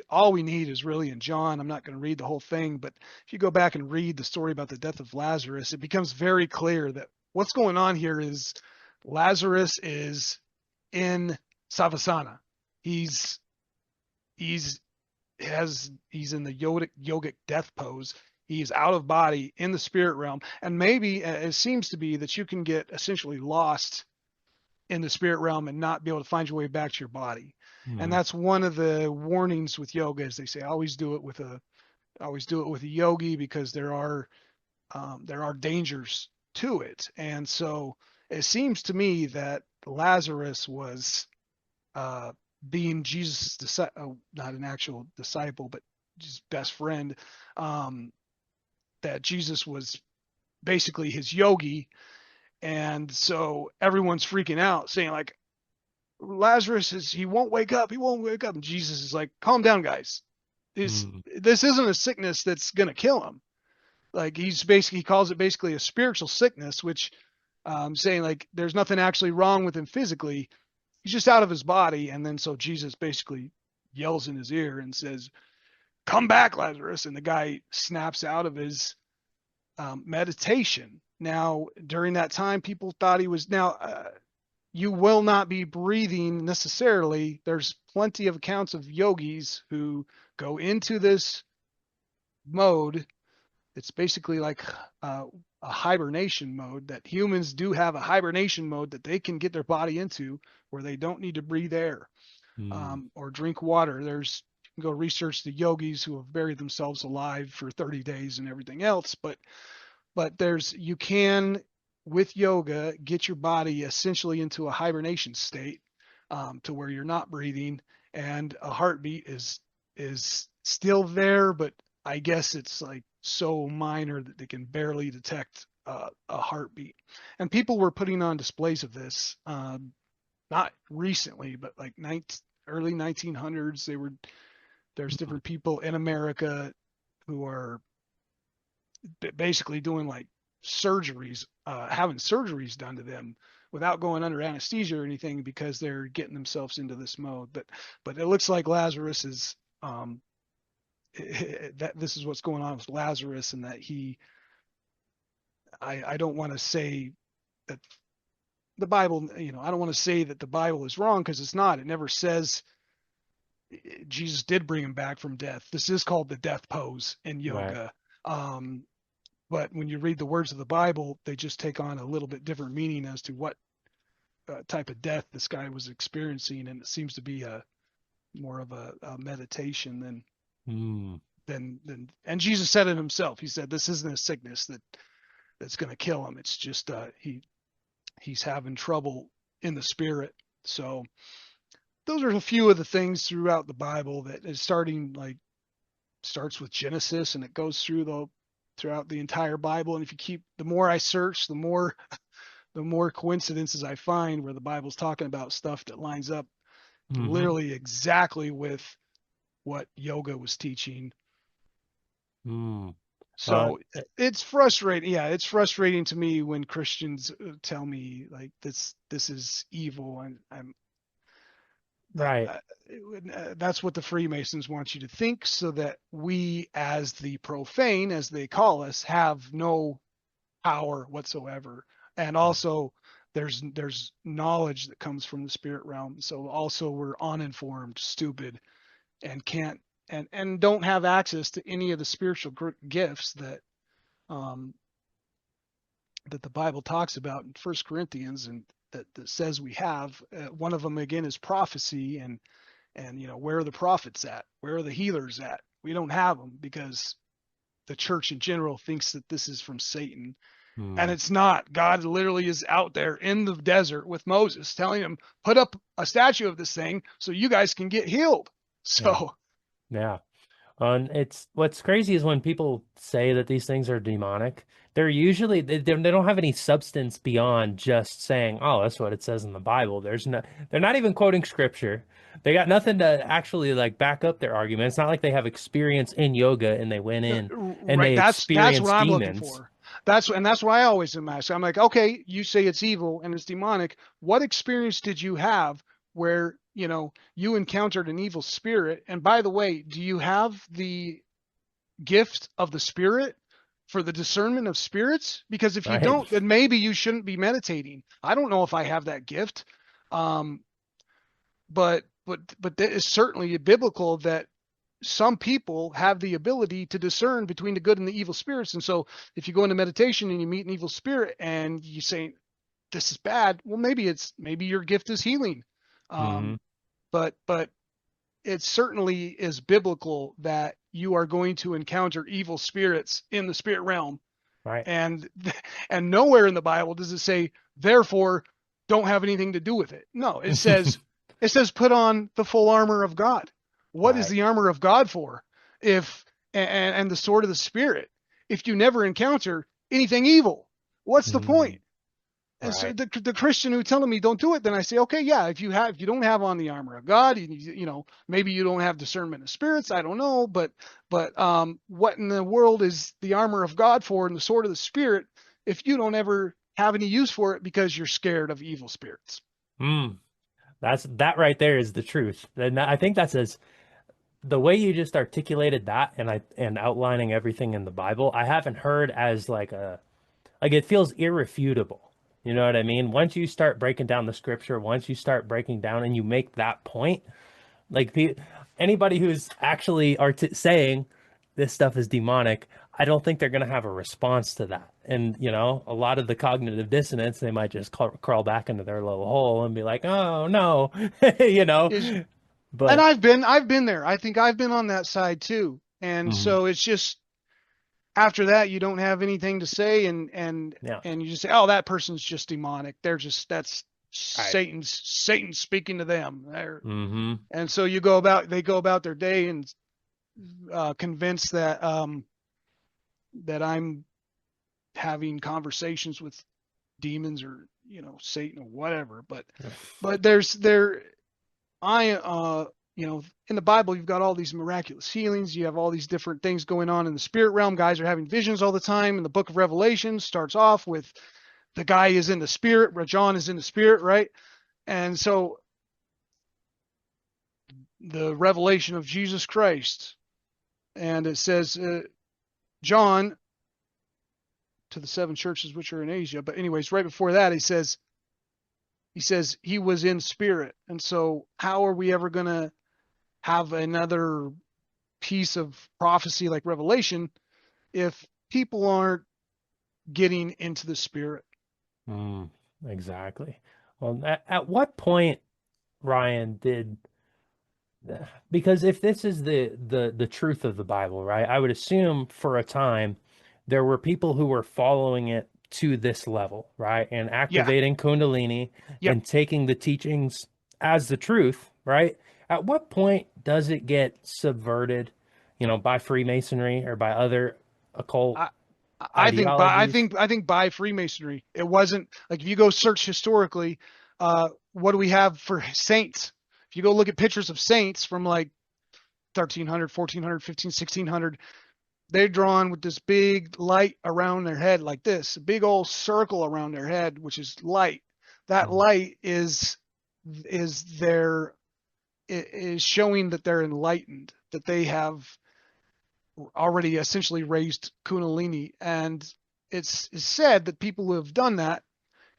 all we need is really in John. I'm not going to read the whole thing, but if you go back and read the story about the death of Lazarus, it becomes very clear that what's going on here is Lazarus is in Savasana. He's he's he's in the yogic death pose. He's out of body in the spirit realm, and maybe it seems to be that you can get essentially lost in the spirit realm and not be able to find your way back to your body. And Mm. that's one of the warnings with yoga, is they say always do it with a yogi, because there are dangers to it. And so it seems to me that Lazarus was, uh, being Jesus' not an actual disciple, but just best friend. Um, that Jesus was basically his yogi, and so everyone's freaking out, saying like, Lazarus he won't wake up, he won't wake up, and Jesus is like, calm down, guys. Mm. This isn't a sickness that's going to kill him. Like he calls it basically a spiritual sickness, which saying like there's nothing actually wrong with him physically. He's just out of his body. And then so Jesus basically yells in his ear and says, "Come back, Lazarus." And the guy snaps out of his meditation. Now, during that time, people thought he was you will not be breathing necessarily. There's plenty of accounts of yogis who go into this mode. It's basically like a hibernation mode, that humans do have a hibernation mode that they can get their body into where they don't need to breathe air Mm. or drink water. You can go research the yogis who have buried themselves alive for 30 days and everything else. But you can, with yoga, get your body essentially into a hibernation state to where you're not breathing, and a heartbeat is still there, but I guess it's like so minor that they can barely detect a heartbeat. And people were putting on displays of this, not recently, but like early 1900s. There's different people in America who are basically doing like surgeries, having surgeries done to them without going under anesthesia or anything, because they're getting themselves into this mode. But it looks like Lazarus is that this is what's going on with Lazarus, and that I don't want to say that the Bible, I don't want to say that the Bible is wrong, because it's not. It never says Jesus did bring him back from death. This is called the death pose in Right. yoga. But when you read the words of the Bible, they just take on a little bit different meaning as to what type of death this guy was experiencing, and it seems to be more of a meditation Mm. than. And Jesus said it himself. He said, "This isn't a sickness that's going to kill him. It's just he's having trouble in the spirit." So those are a few of the things throughout the Bible that is starts with Genesis, and it goes throughout the entire Bible. And if you keep, the more I search, the more coincidences I find where the Bible's talking about stuff that lines up Mm-hmm. literally exactly with what yoga was teaching. Mm. Uh, So it's frustrating. Yeah, it's frustrating to me when Christians tell me like this is evil, and right. that's what the Freemasons want you to think, so that we, as the profane, as they call us, have no power whatsoever. And also, there's knowledge that comes from the spirit realm. So also, we're uninformed, stupid, and can't and don't have access to any of the spiritual gifts um, that the Bible talks about in First Corinthians, and that says we have. One of them again is prophecy, and where are the prophets at? Where are the healers at? We don't have them because the church in general thinks that this is from Satan, and Mm. it's not. God literally is out there in the desert with Moses, telling him, "Put up a statue of this thing so you guys can get healed." Yeah. So Yeah. And it's what's crazy is when people say that these things are demonic, they're usually they don't have any substance beyond just saying, "Oh, that's what it says in the Bible." They're not even quoting scripture. They got nothing to actually like back up their argument. It's not like they have experience in yoga and they went in and right, they that's what experienced I'm looking demons. for. That's why I always am asking. I'm like, okay, you say it's evil and it's demonic. What experience did you have where you encountered an evil spirit? And by the way, do you have the gift of the spirit for the discernment of spirits? Because if you Right? don't, then maybe you shouldn't be meditating. I don't know if I have that gift. Um, but that is certainly biblical, that some people have the ability to discern between the good and the evil spirits. And so if you go into meditation and you meet an evil spirit and you say this is bad, well, maybe your gift is healing. Hmm. Um, but it certainly is biblical that you are going to encounter evil spirits in the spirit realm. Right. And nowhere in the Bible does it say, therefore, don't have anything to do with it. No, it says put on the full armor of God. What is Right. the armor of God for? If and the sword of the spirit, if you never encounter anything evil, what's the Mm. point? And so Right. the Christian who telling me don't do it, then I say, okay, yeah, if you don't have on the armor of God, maybe you don't have discernment of spirits, I don't know, but what in the world is the armor of God for and the sword of the spirit if you don't ever have any use for it because you're scared of evil spirits? Mm. That right there is the truth. And I think that's as the way you just articulated that and outlining everything in the Bible, I haven't heard as like it feels irrefutable. You know what I mean? Once you start breaking down the scripture, once you start breaking down and you make that point, like anybody who's actually saying this stuff is demonic, I don't think they're going to have a response to that. And, a lot of the cognitive dissonance, they might just crawl back into their little hole and be like, oh, no, you know. Is and But, I've been there. I think I've been on that side too. And mhm, so it's just after that you don't have anything to say yeah, and you just say, oh, that person's just demonic. That's right. Satan speaking to them. Hmm. And so they go about their day and convinced that I'm having conversations with demons or Satan or whatever. But I in the Bible you've got all these miraculous healings. You have all these different things going on in the spirit realm. Guys are having visions all the time. In the book of Revelation starts off with the guy is in the spirit, where John is in the spirit, right? And so the revelation of Jesus Christ, and it says John to the seven churches which are in Asia. But anyways, right before that, he says he was in spirit. And so how are we ever going to have another piece of prophecy like Revelation if people aren't getting into the spirit? Mm, exactly. Well, at what point, Ryan, because if this is the truth of the Bible, right? I would assume for a time there were people who were following it to this level, right? And Yeah. activating Kundalini Yep. and taking the teachings as the truth, right? At what point does it get subverted, by Freemasonry or by other occult I ideologies? I think by Freemasonry. It wasn't like if you go search historically, what do we have for saints? If you go look at pictures of saints from like 1300, 1400, 15, 1600, they're drawn with this big light around their head like this, a big old circle around their head, which is light. That Mm, light is their is showing that they're enlightened, that they have already essentially raised Kundalini. And it's said that people who have done that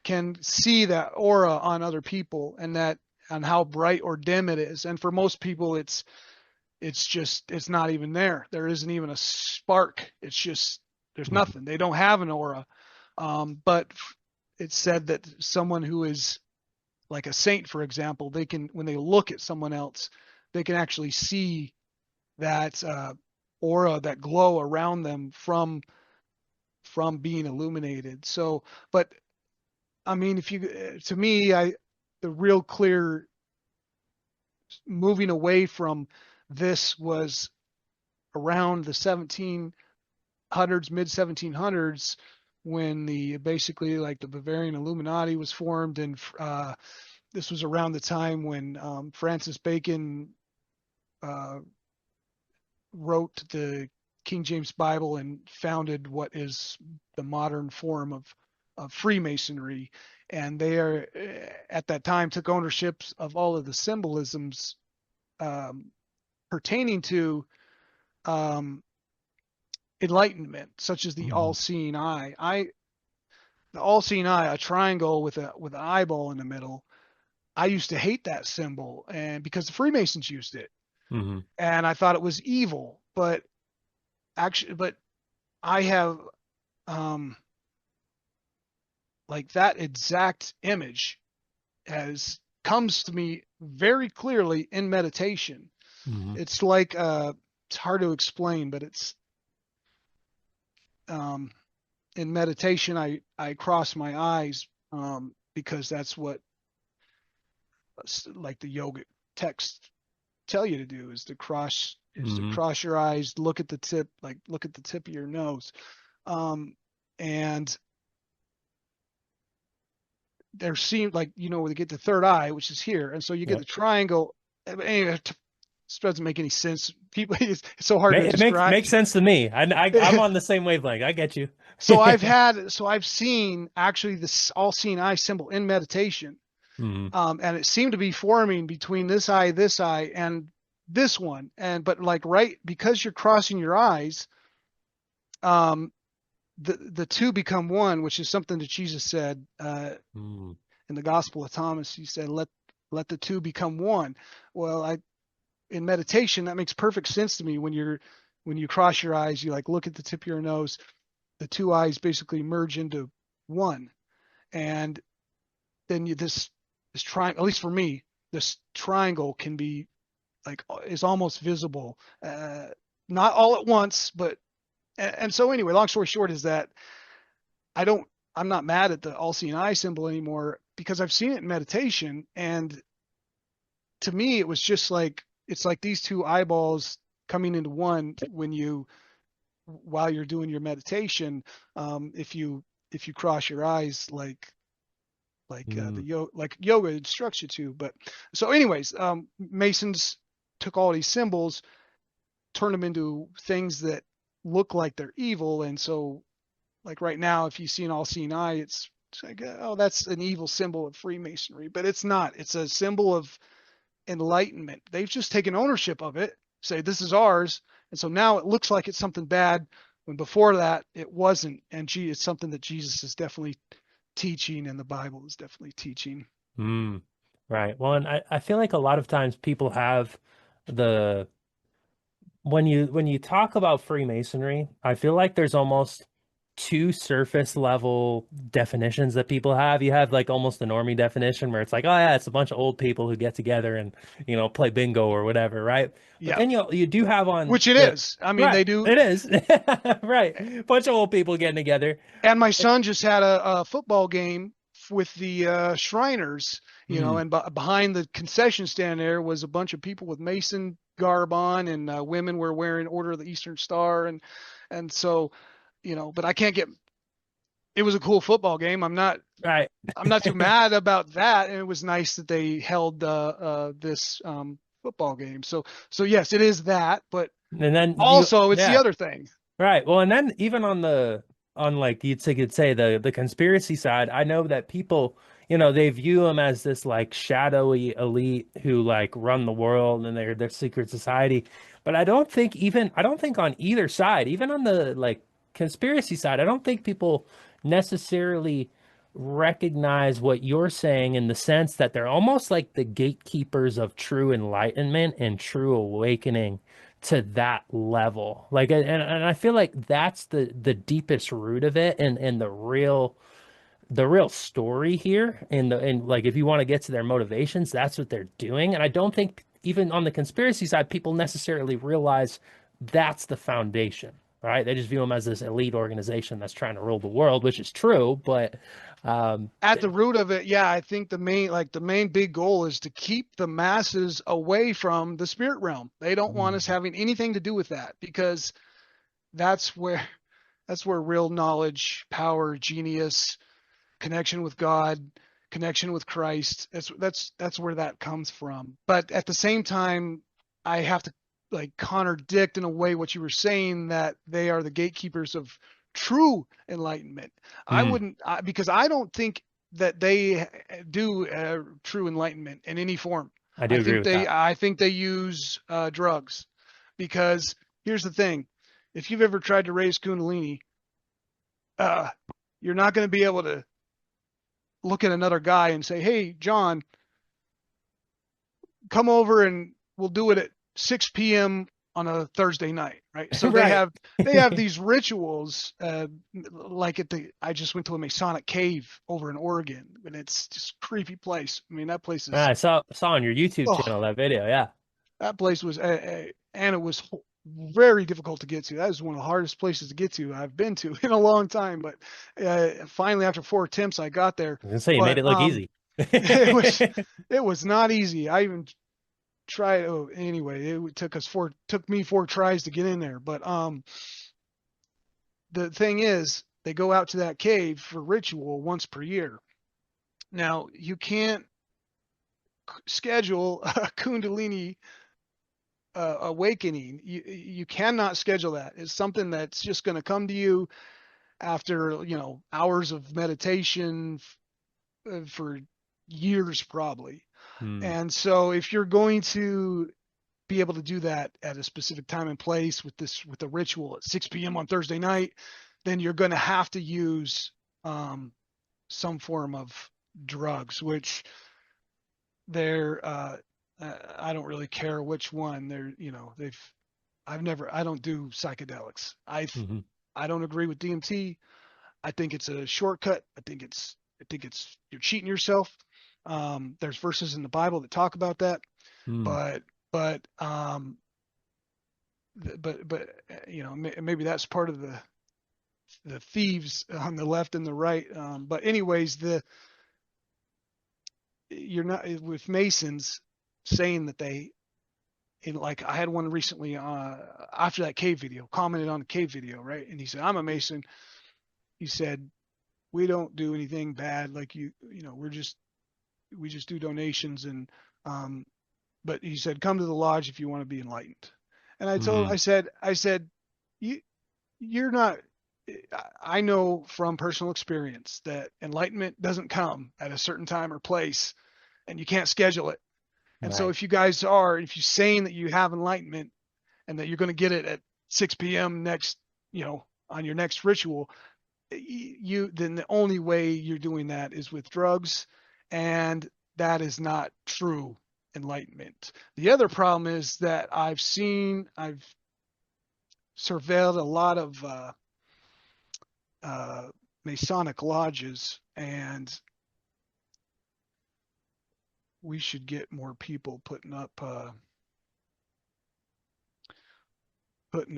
can see that aura on other people and that on how bright or dim it is. And for most people, it's not even there. There isn't even a spark. It's just there's mhm, nothing. They don't have an aura. But it's said that someone who is like a saint, for example, they can when they look at someone else, they can actually see that aura, that glow around them from being illuminated. So, but I mean, if you to me, I the real clear moving away from this was around the 1700s, mid 1700s, when the basically like the Bavarian Illuminati was formed, and this was around the time when Francis Bacon uh, wrote the King James Bible and founded what is the modern form of Freemasonry. And they are at that time took ownership of all of the symbolisms um, pertaining to um, enlightenment, such as the mhm, all-seeing eye. The all-seeing eye, a triangle with an eyeball in the middle. I used to hate that symbol, and because the Freemasons used it, mhm, and I thought it was evil. But I have um, like that exact image has comes to me very clearly in meditation. mhm. It's like it's hard to explain, but it's um, in meditation I cross my eyes because that's what like the yogic texts tell you to do is to Mhm. cross your eyes, look at the tip, like look at the tip of your nose, um, and there seemed like, where they get the third eye, which is here. And so you get Yep. the triangle. Anyway, it doesn't make any sense. People, it's so hard to It describe. makes sense to me. I'm on the same wavelength. I get you. So I've seen actually this all seeing eye symbol in meditation. Hmm. And it seemed to be forming between this eye, and this one. But like, right, because you're crossing your eyes, um, the two become one, which is something that Jesus said, Mm. in the Gospel of Thomas. He said, let the two become one. Well, in meditation, that makes perfect sense to me. When you cross your eyes, you like look at the tip of your nose, the two eyes basically merge into one. And then this triangle, at least for me, this triangle can be like, is almost visible, not all at once, but. And so anyway, long story short is that I don't I'm not mad at the all seeing eye symbol anymore, because I've seen it in meditation, and to me it was just like, it's like these two eyeballs coming into one when you while you're doing your meditation. If you cross your eyes, Mm. like yoga instructs you to. But so anyways, Masons took all these symbols, turned them into things that look like they're evil. And so, like right now, if you see an all-seeing eye, it's like, oh, that's an evil symbol of Freemasonry, but it's not. It's a symbol of enlightenment. They've just taken ownership of it, say this is ours, and so now it looks like it's something bad, when before that it wasn't. And it's something that Jesus is definitely teaching, and the Bible is definitely teaching. Mm. Right. Well, and I feel like a lot of times people have the when you talk about Freemasonry, I feel like there's almost two surface level definitions that people have. You have like almost the normie definition where it's like, oh yeah, it's a bunch of old people who get together and play bingo or whatever, right? But Yeah, then you do have on which it the is. I mean, right, they do. it is right, bunch of old people getting together. And my son just had a football game with the Shriners, Hmm. and behind the concession stand there was a bunch of people with Mason garb on, and women were wearing Order of the Eastern Star, and so, but I can't get. It was a cool football game. Right. I'm not too mad about that, and it was nice that they held this football game. So yes, it is that, but And then also it's the yeah. other thing. Right. Well, and then even on like you'd say the conspiracy side, I know that people, they view them as this like shadowy elite who like run the world and they're their secret society. But I don't think on either side, even on the like conspiracy side, I don't think people necessarily recognize what you're saying in the sense that they're almost like the gatekeepers of true enlightenment and true awakening to that level. Like, and I feel like that's the deepest root of it, and the real story here. And like, if you want to get to their motivations, that's what they're doing. And I don't think even on the conspiracy side, people necessarily realize that's the foundation, right? They just view them as this elite organization that's trying to rule the world, which is true, but um, At the root of it, yeah, I think the main big goal is to keep the masses away from the spirit realm. They don't want us having anything to do with that, because that's where that's where real knowledge, power, genius, connection with God, connection with Christ. That's where that comes from. But at the same time, I have to like contradict in a way what you were saying, that they are the gatekeepers of true enlightenment. I mm, wouldn't, because I don't think that they do true enlightenment in any form. I do agree with that. I think they use drugs, because here's the thing: if you've ever tried to raise Kundalini, uh, you're not going to be able to look at another guy and say, "Hey, John, come over and we'll do it at 6 p.m. on a Thursday night," right? So they Right. have they have these rituals, like I just went to a Masonic cave over in Oregon, and it's just a creepy place. I mean, that place is, I saw on your YouTube oh, channel that video. Yeah. that place was, and it was very difficult to get to. That was one of the hardest places to get to I've been to in a long time. But finally, after 4 attempts, I got there. I was gonna say you made But it look easy. it was it was not easy. I even tried. Oh, anyway, it took me 4 tries to get in there. But the thing is, they go out to that cave for ritual once per year, Now, you can't schedule a Kundalini awakening. You cannot schedule that. It's something that's just going to come to you after, hours of meditation for years probably. Mm, And so if you're going to be able to do that at a specific time and place with the ritual at 6 p.m. on Thursday night, then you're going to have to use some form of drugs, which they're I don't really care which one. I don't do psychedelics. hmm I don't agree with DMT. I think it's a shortcut. I think it's you're cheating yourself. There's verses in the Bible that talk about that, mm, but but maybe that's part of the thieves on the left and the right. But anyways, the you're not with Masons saying that like I had one recently after that cave video, commented on the cave video, right? And he said, I'm a Mason. He said, we don't do anything bad. Like we just do donations. But he said, come to the lodge if you want to be enlightened. And mm, I said, you, you're not, I know from personal experience that enlightenment doesn't come at a certain time or place and you can't schedule it. And so right. if you're saying that you have enlightenment and that you're going to get it at 6 p.m. on your next ritual, then the only way you're doing that is with drugs, and that is not true enlightenment. The other problem is that I've surveilled a lot of uh, Masonic lodges, and we should get more people putting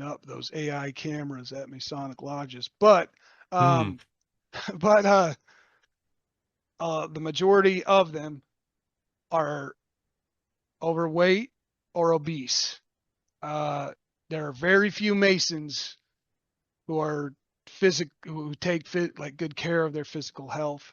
up those AI cameras at Masonic lodges. But Mm, um, but the majority of them are overweight or obese. Uh, there are very few Masons who are who take like good care of their physical health.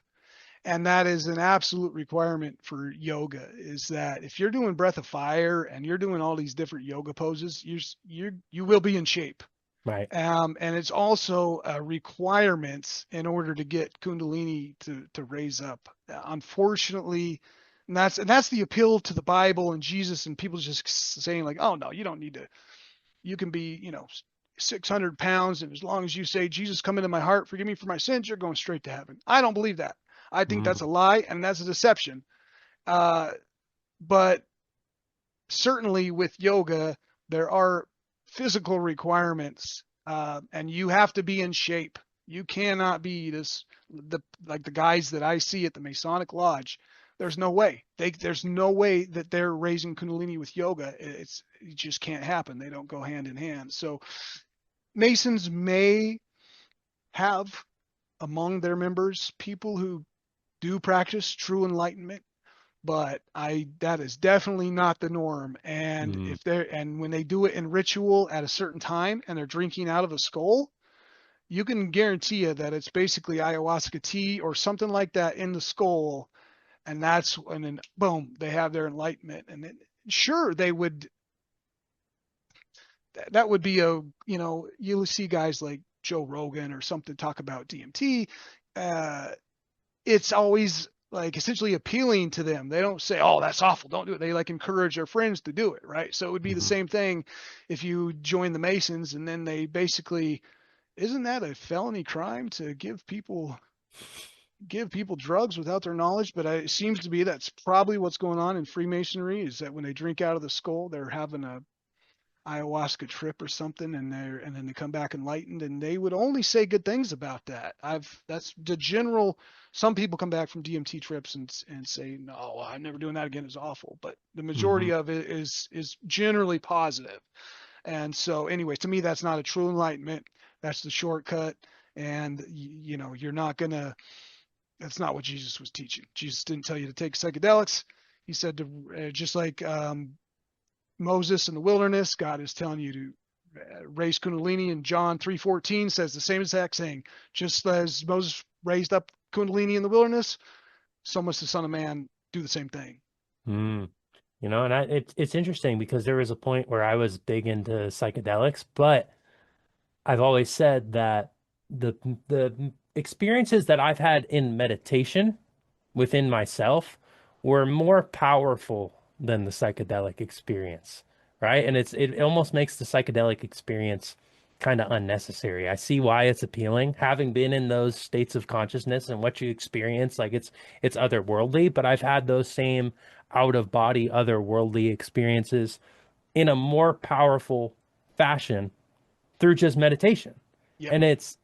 And that is an absolute requirement for yoga, is that if you're doing breath of fire and you're doing all these different yoga poses, you will be in shape. right. And it's also a requirement in order to get Kundalini to raise up. Unfortunately, and that's the appeal to the Bible and Jesus, and people just saying like, oh no, you don't need to. You can be 600 pounds, and as long as you say Jesus, come into my heart, forgive me for my sins, you're going straight to heaven. I don't believe that. I think that's a Mm, lie and that's a deception. Uh, but certainly with yoga, there are physical requirements, and you have to be in shape. You cannot be like the guys that I see at the Masonic Lodge. There's no way. There's no way that they're raising Kundalini with yoga. It just can't happen. They don't go hand in hand. So Masons may have among their members people who do practice true enlightenment, but I that is definitely not the norm. And mm, when they do it in ritual at a certain time and they're drinking out of a skull, you can guarantee you that it's basically ayahuasca tea or something like that in the skull, and then boom, they have their enlightenment. And then, sure, they would that would be you'll see guys like Joe Rogan or something talk about DMT. Uh, it's always like essentially appealing to them. They don't say, "Oh, that's awful, don't do it." They like encourage their friends to do it, right? So it would be the hmm same thing if you join the Masons and then they basically, isn't that a felony crime to give people drugs without their knowledge? But it seems to be that's probably what's going on in Freemasonry, is that when they drink out of the skull, they're having a ayahuasca trip or something, and then they come back enlightened, and they would only say good things about that. That's the general. Some people come back from DMT trips and say, no, I'm never doing that again, it's awful, but the hmm majority of it is generally positive. And so anyways, to me, that's not a true enlightenment. That's the shortcut. And you're not gonna, that's not what Jesus was teaching. Jesus didn't tell you to take psychedelics. He said to just like Moses in the wilderness, God is telling you to raise Kundalini. And John 3:14 says the same exact thing. Just as Moses raised up Kundalini in the wilderness, so must the Son of Man do the same thing. Mm. And it's interesting because there was a point where I was big into psychedelics, but I've always said that the the experiences that I've had in meditation within myself were more powerful than the psychedelic experience, right? And it almost makes the psychedelic experience kind of unnecessary. I see why it's appealing, having been in those states of consciousness and what you experience, like it's otherworldly, but I've had those same out of body otherworldly experiences in a more powerful fashion through just meditation. Yep. And it's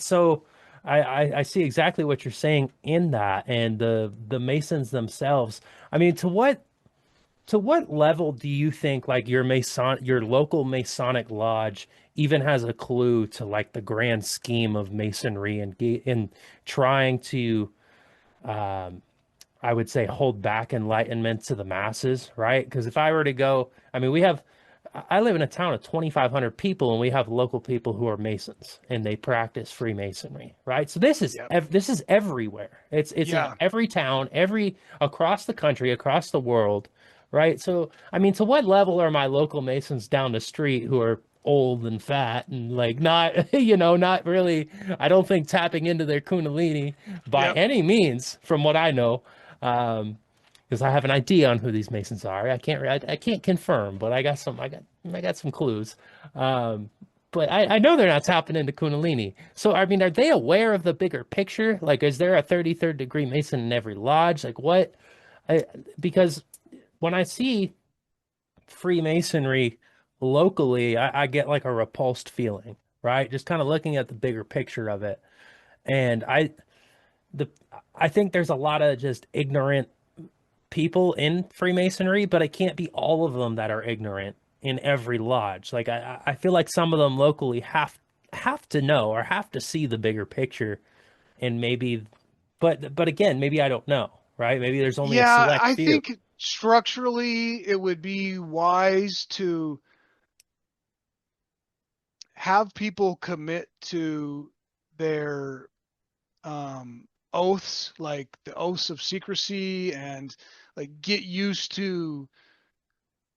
so I see exactly what you're saying in that. And the Masons themselves, I mean, to what level do you think like your local Masonic lodge even has a clue to like the grand scheme of Masonry and trying to um I would say hold back enlightenment to the masses, right? Because if I were to go, I mean, I live in a town of 2,500 people, and we have local people who are Masons, and they practice Freemasonry, right? So Yep. this is everywhere. It's in Yeah. every town, across the country, across the world, right? So, I mean, to what level are my local Masons down the street who are old and fat and like not, not really, I don't think tapping into their Kundalini by Yep. any means, from what I know. Um, because I have an idea on who these Masons are. I can't confirm, but I got some clues. Um, but I know they're not tapping into Kundalini. So I mean, are they aware of the bigger picture? Like, is there a 33rd degree Mason in every lodge? Like what? I, because when I see Freemasonry locally, I get like a repulsed feeling, right? Just kind of looking at the bigger picture of it. And the I think there's a lot of just ignorant people in Freemasonry, but it can't be all of them that are ignorant in every lodge. Like I feel like some of them locally have to know or have to see the bigger picture, and maybe, but again, maybe I don't know, right? Maybe there's only a Yeah, select I few. think structurally it would be wise to have people commit to their oaths, like the oaths of secrecy, and like get used to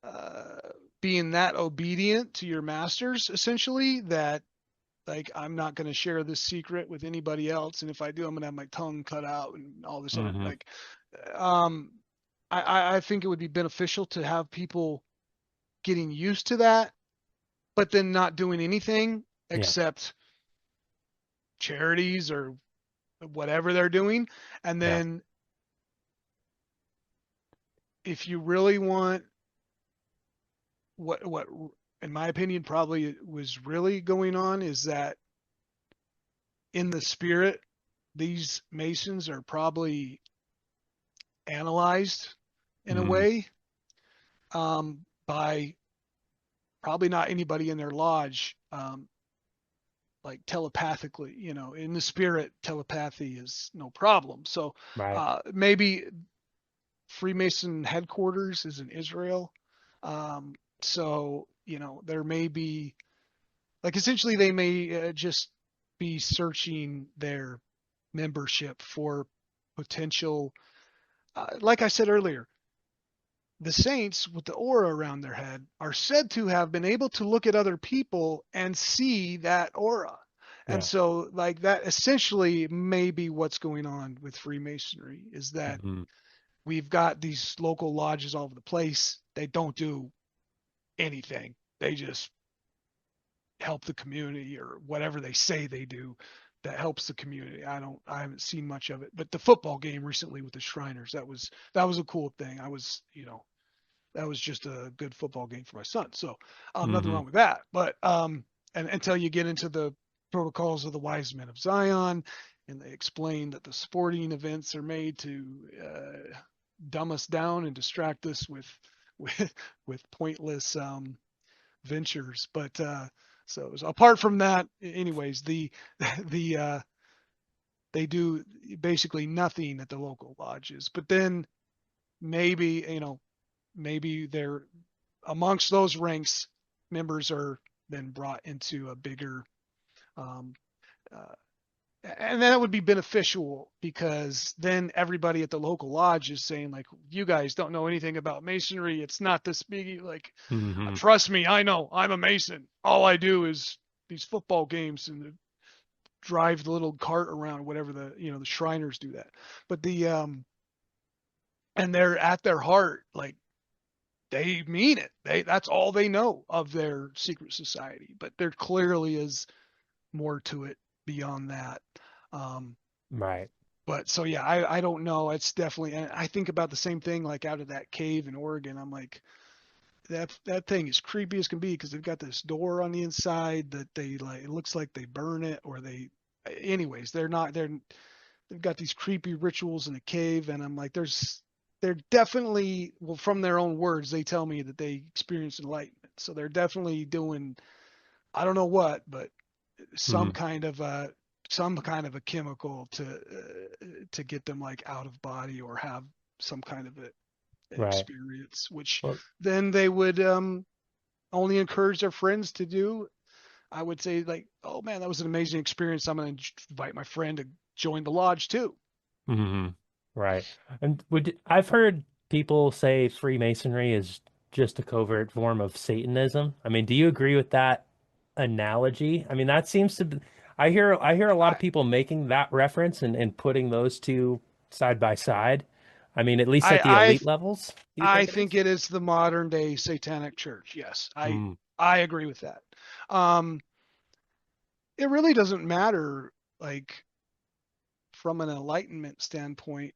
uh, being that obedient to your masters, essentially, that like I'm not going to share this secret with anybody else, and if I do, I'm going to have my tongue cut out and all this other Hmm. like. Um, I think it would be beneficial to have people getting used to that, but then not doing anything Yeah, except charities or whatever they're doing. And yeah, then if you really want what in my opinion probably was really going on is that in the spirit these masons are probably analyzed in a hmm, way by probably not anybody in their lodge, like telepathically, in the spirit, telepathy is no problem. So right, maybe Freemason headquarters is in Israel. Um, so, there may be, like, essentially, they may just be searching their membership for potential, like I said earlier, the saints with the aura around their head are said to have been able to look at other people and see that aura. And yeah, so, like, that essentially may be what's going on with Freemasonry is that hmm, we've got these local lodges all over the place. They don't do anything, they just help the community or whatever they say they do that helps the community. I haven't seen much of it, but the football game recently with the Shriners, that was a cool thing. That was just a good football game for my son. So nothing hmm, wrong with that. But and until you get into the protocols of the wise men of Zion, and they explain that the sporting events are made to dumb us down and distract us with with pointless ventures. But so apart from that, anyways, the they do basically nothing at the local lodges. But then maybe maybe they're amongst those ranks, members are then brought into a bigger um, uh, And then it would be beneficial because then everybody at the local lodge is saying like, you guys don't know anything about masonry. It's not this big. Like, Hmm. trust me, I know. I'm a mason. All I do is these football games and drive the little cart around, whatever the Shriners do that. But and they're at their heart, like they mean it. That's all they know of their secret society. But there clearly is more to it beyond that. Um, Right. but so yeah, I don't know. It's definitely, and I think about the same thing like out of that cave in Oregon. I'm like, that thing is creepy as can be because they've got this door on the inside that they like. It looks like they burn it or they. Anyways, they've got these creepy rituals in a cave, and I'm like, they're definitely, well, from their own words, they tell me that they experience enlightenment. So they're definitely doing, I don't know what, but some Hmm. kind of a some kind of a chemical to get them like out of body or have some kind of Right. experience, which Well, then they would only encourage their friends to do. I would say like, oh man, that was an amazing experience. I'm going to invite my friend to join the lodge too. hmm. Right. And I've heard people say Freemasonry is just a covert form of Satanism. I mean, do you agree with that analogy? I mean, that seems to be, I hear a lot of I people making that reference and putting those two side by side. I mean, at least I at the I elite levels, do you I think it think is? it is the modern day satanic church. Yes, I Mm, I agree with that. Um, it really doesn't matter, like from an enlightenment standpoint.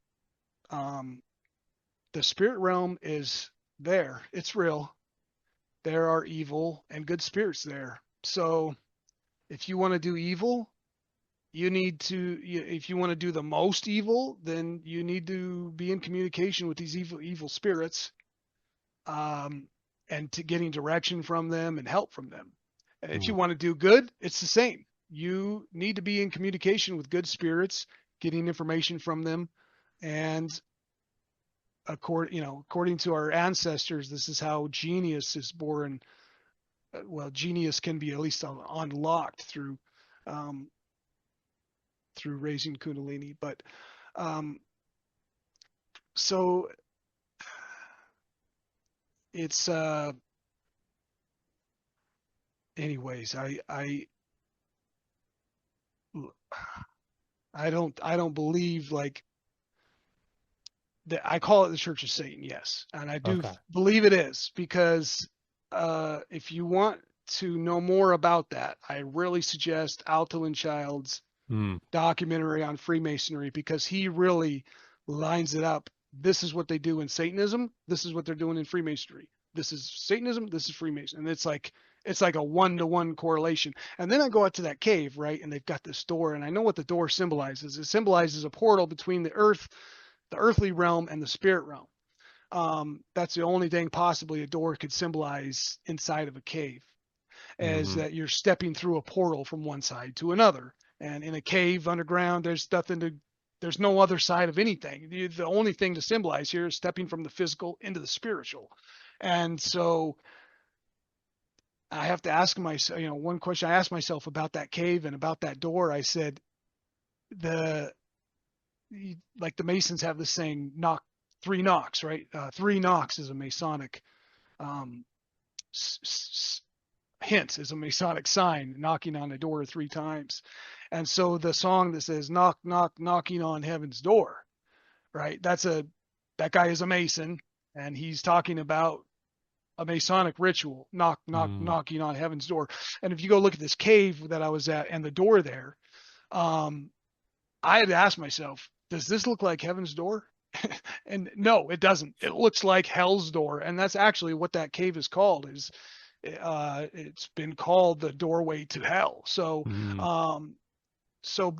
Um, the spirit realm is there. It's real. There are evil and good spirits there. So if you want to do evil, you need to. If you want to do the most evil, then you need to be in communication with these evil spirits, um, and to getting direction from them and help from them. And if you mm, want to do good, it's the same. You need to be in communication with good spirits, getting information from them, and according to our ancestors, this is how genius is born. Well, genius can be at least unlocked um, through raising Kundalini. But um, so it's anyways, I don't believe like that. I call it the Church of Satan, yes, and I do okay. believe it is because if you want to know more about that, I really suggest Alto Child's Mm, documentary on Freemasonry because he really lines it up. This is what they do in Satanism. This is what they're doing in Freemasonry. This is Satanism. This is Freemason. And it's like a 1-to-1 correlation. And then I go out to that cave, right? And they've got this door, and I know what the door symbolizes. It symbolizes a portal between the earthly realm, and the spirit realm. That's the only thing possibly a door could symbolize inside of a cave, is hmm. that you're stepping through a portal from one side to another. And in a cave underground, there's no other side of anything. The only thing to symbolize here is stepping from the physical into the spiritual. And so I have to ask myself, one question I asked myself about that cave and about that door. I said, the like the Masons have this saying, knock 3 knocks, right? 3 knocks is a Masonic um, hint, is a Masonic sign, knocking on the door 3 times. And so the song that says knock, knock, knocking on heaven's door, right? That guy is a Mason, and he's talking about a Masonic ritual, knock, knock, Mm, knocking on heaven's door. And if you go look at this cave that I was at and the door there, um, I had to ask myself, does this look like heaven's door? And no, it doesn't. It looks like hell's door, and that's actually what that cave is called. It's been called the doorway to hell. So, mm, um, so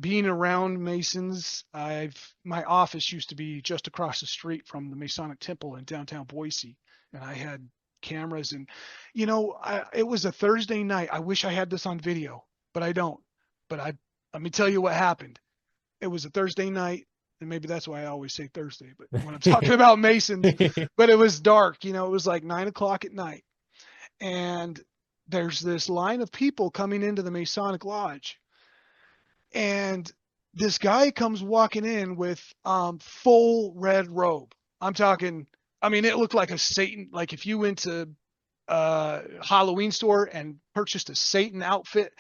being around Masons, my office used to be just across the street from the Masonic Temple in downtown Boise, and I had cameras, and it was a Thursday night. I wish I had this on video, but I don't. But let me tell you what happened. It was a Thursday night, and maybe that's why I always say Thursday. But when I'm talking about Masons, but it was dark. It was like 9 o'clock at night, and there's this line of people coming into the Masonic Lodge, And this guy comes walking in with full red robe. I'm talking, I mean, it looked like a Satan, like if you went to Halloween store and purchased a Satan outfit,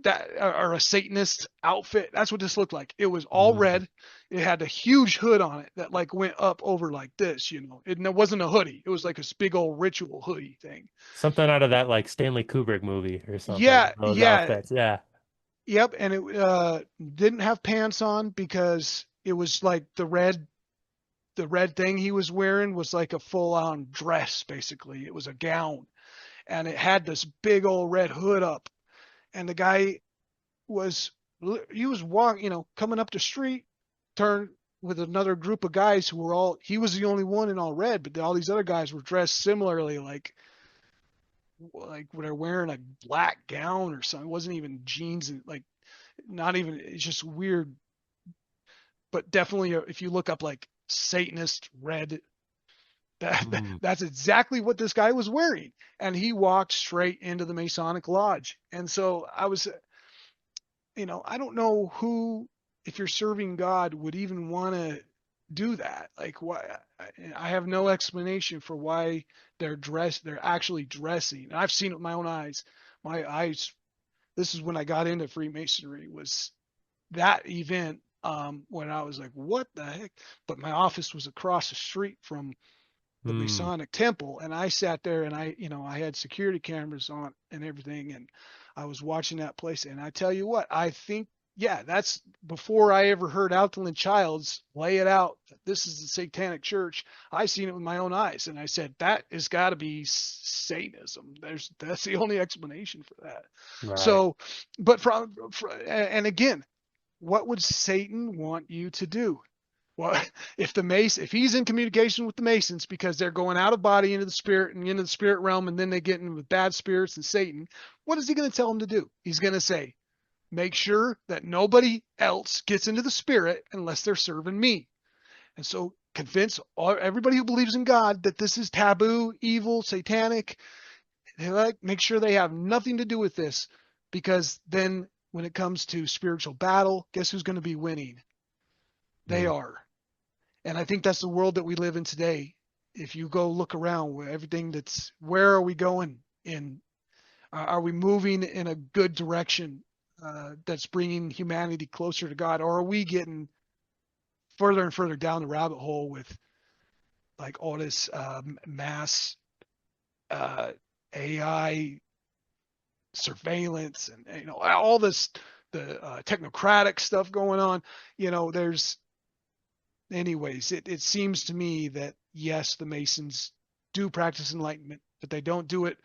that or a Satanist outfit. That's what this looked like. It was all Mm. red. It had a huge hood on it that like went up over like this, you know. It wasn't a hoodie. It was like a big old ritual hoodie thing. Something out of that like Stanley Kubrick movie or something. Yeah, Those yeah, outfits. Yeah. yep. And it didn't have pants on because it was like the red thing he was wearing was like a full on dress basically. It was a gown and it had this big old red hood up. And the guy was he was walking, coming up the street, turned with another group of guys who were all he was the only one in all red, but all these other guys were dressed similarly, like they're wearing a black gown or something. It wasn't even jeans and like not even it's just weird. But definitely if you look up like Satanist red, Mm. that's exactly what this guy was wearing. And he walked straight into the Masonic Lodge. And so I was I don't know who, if you're serving God, would even want to do that. Like, why? I have no explanation for why they're actually dressing. And I've seen it with my own eyes. My eyes. This is when I got into Freemasonry. Was that event when I was like, what the heck? But my office was across the street from the Mm. Masonic temple, and I sat there and I had security cameras on and everything, and I was watching that place. And I tell you what, I think, yeah, that's before I ever heard Alton Childs lay it out. This is the Satanic Church. I seen it with my own eyes, and I said that has got to be Satanism. That's the only explanation for that. Right. So, but and again, what would Satan want you to do? Well, if he's in communication with the Masons because they're going out of body into the spirit and into the spirit realm, and then they get in with bad spirits and Satan, what is he going to tell them to do? He's going to say, make sure that nobody else gets into the spirit unless they're serving me. And so convince everybody who believes in God that this is taboo, evil, satanic. They like make sure they have nothing to do with this, because then when it comes to spiritual battle, guess who's going to be winning? They Mm. are. And I think that's the world that we live in today. If you go look around, where are we going in? Are we moving in a good direction that's bringing humanity closer to God, or are we getting further and further down the rabbit hole with like all this mass uh, AI surveillance and all this the technocratic stuff going on? There's anyways, it seems to me that yes, the Masons do practice enlightenment, but they don't do it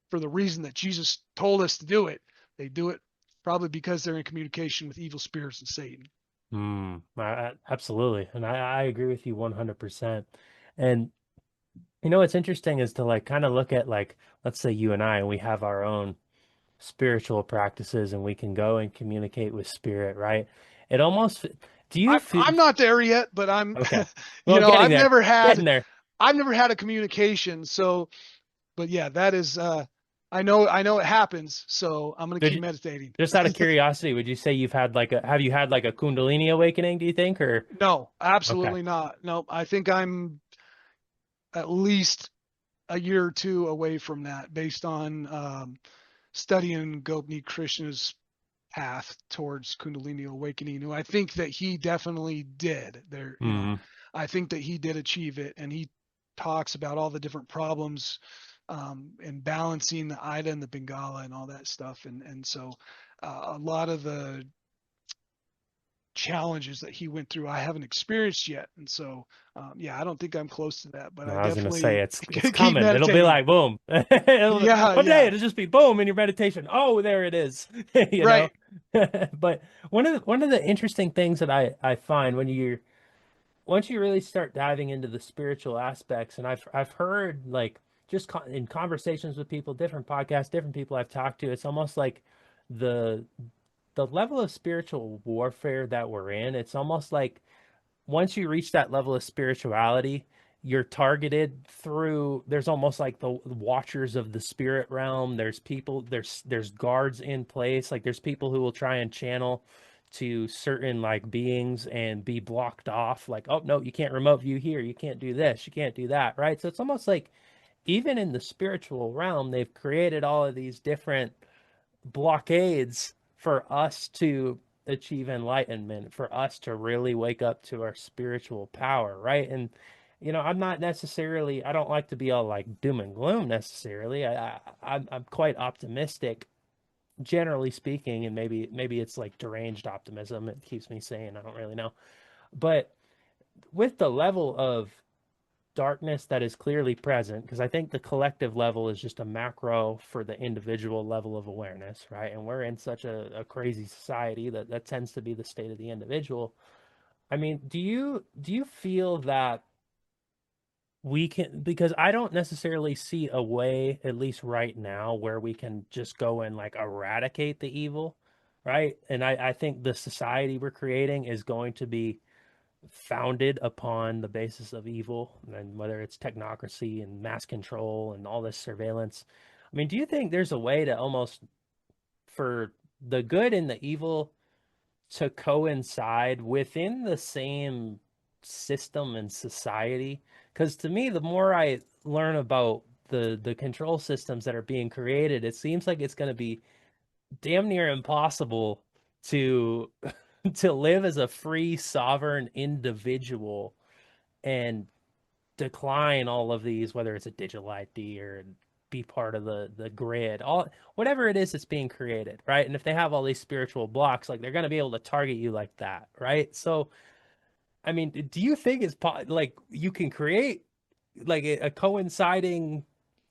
for the reason that Jesus told us to do it. They do it probably because they're in communication with evil spirits and Satan. Mm. Absolutely. And I agree with you 100%. And what's interesting is to like kind of look at like, let's say you and I, and we have our own spiritual practices and we can go and communicate with spirit, right? It almost, do you feel, I'm not there yet, but I'm, okay. Well, getting I've there, never had getting there. a communication. So, but yeah, that is, I know it happens. So I'm going to keep Did meditating. Just out of curiosity, would you say have you had like a Kundalini awakening, do you think, or? No, Okay. absolutely not. No, I think I'm at least a year or two away from that based on studying Gopni Krishna's path towards Kundalini awakening, who I think that he definitely did. Hmm. I think that he did achieve it, and he talks about all the different problems and balancing the Ida and the Bengala and all that stuff, and so a lot of the challenges that he went through I haven't experienced yet, and so yeah, I don't think I'm close to that, but No, I I was gonna say definitely it's keep coming. It'll be meditating. like boom. Yeah, One day yeah, it'll just be boom in your meditation. Oh, there it is. You know. right. But one of the interesting things that I find once you really start diving into the spiritual aspects, and I've heard like just in conversations with people, different podcasts, different people I've talked to, it's almost like the the level of spiritual warfare that we're in, it's almost like once you reach that level of spirituality, you're targeted through, there's almost like the watchers of the spirit realm. There's people, there's guards in place. Like there's people who will try and channel to certain like beings and be blocked off. Like, oh no, you can't remote view here. You can't do this. You can't do that. Right. So it's almost like even in the spiritual realm, they've created all of these different blockades for us to achieve enlightenment, for us to really wake up to our spiritual power, right? And I'm not necessarily, I don't like to be all like doom and gloom necessarily. I'm quite optimistic, generally speaking, and maybe it's like deranged optimism. It keeps me sane. I don't really know, but with the level of darkness that is clearly present, because I think the collective level is just a macro for the individual level of awareness, right? And we're in such a crazy society that tends to be the state of the individual. I mean, do you feel that we can, because I don't necessarily see a way, at least right now, where we can just go and like eradicate the evil, right? And I think the society we're creating is going to be founded upon the basis of evil, and whether it's technocracy and mass control and all this surveillance. I mean, do you think there's a way to almost, for the good and the evil to coincide within the same system and society? Because to me, the more I learn about the control systems that are being created, it seems like it's going to be damn near impossible to to live as a free sovereign individual and decline all of these, whether it's a digital ID or be part of the grid, all whatever it is that's being created, right? And if they have all these spiritual blocks, like they're going to be able to target you like that, right? So I mean, do you think it's like you can create like a coinciding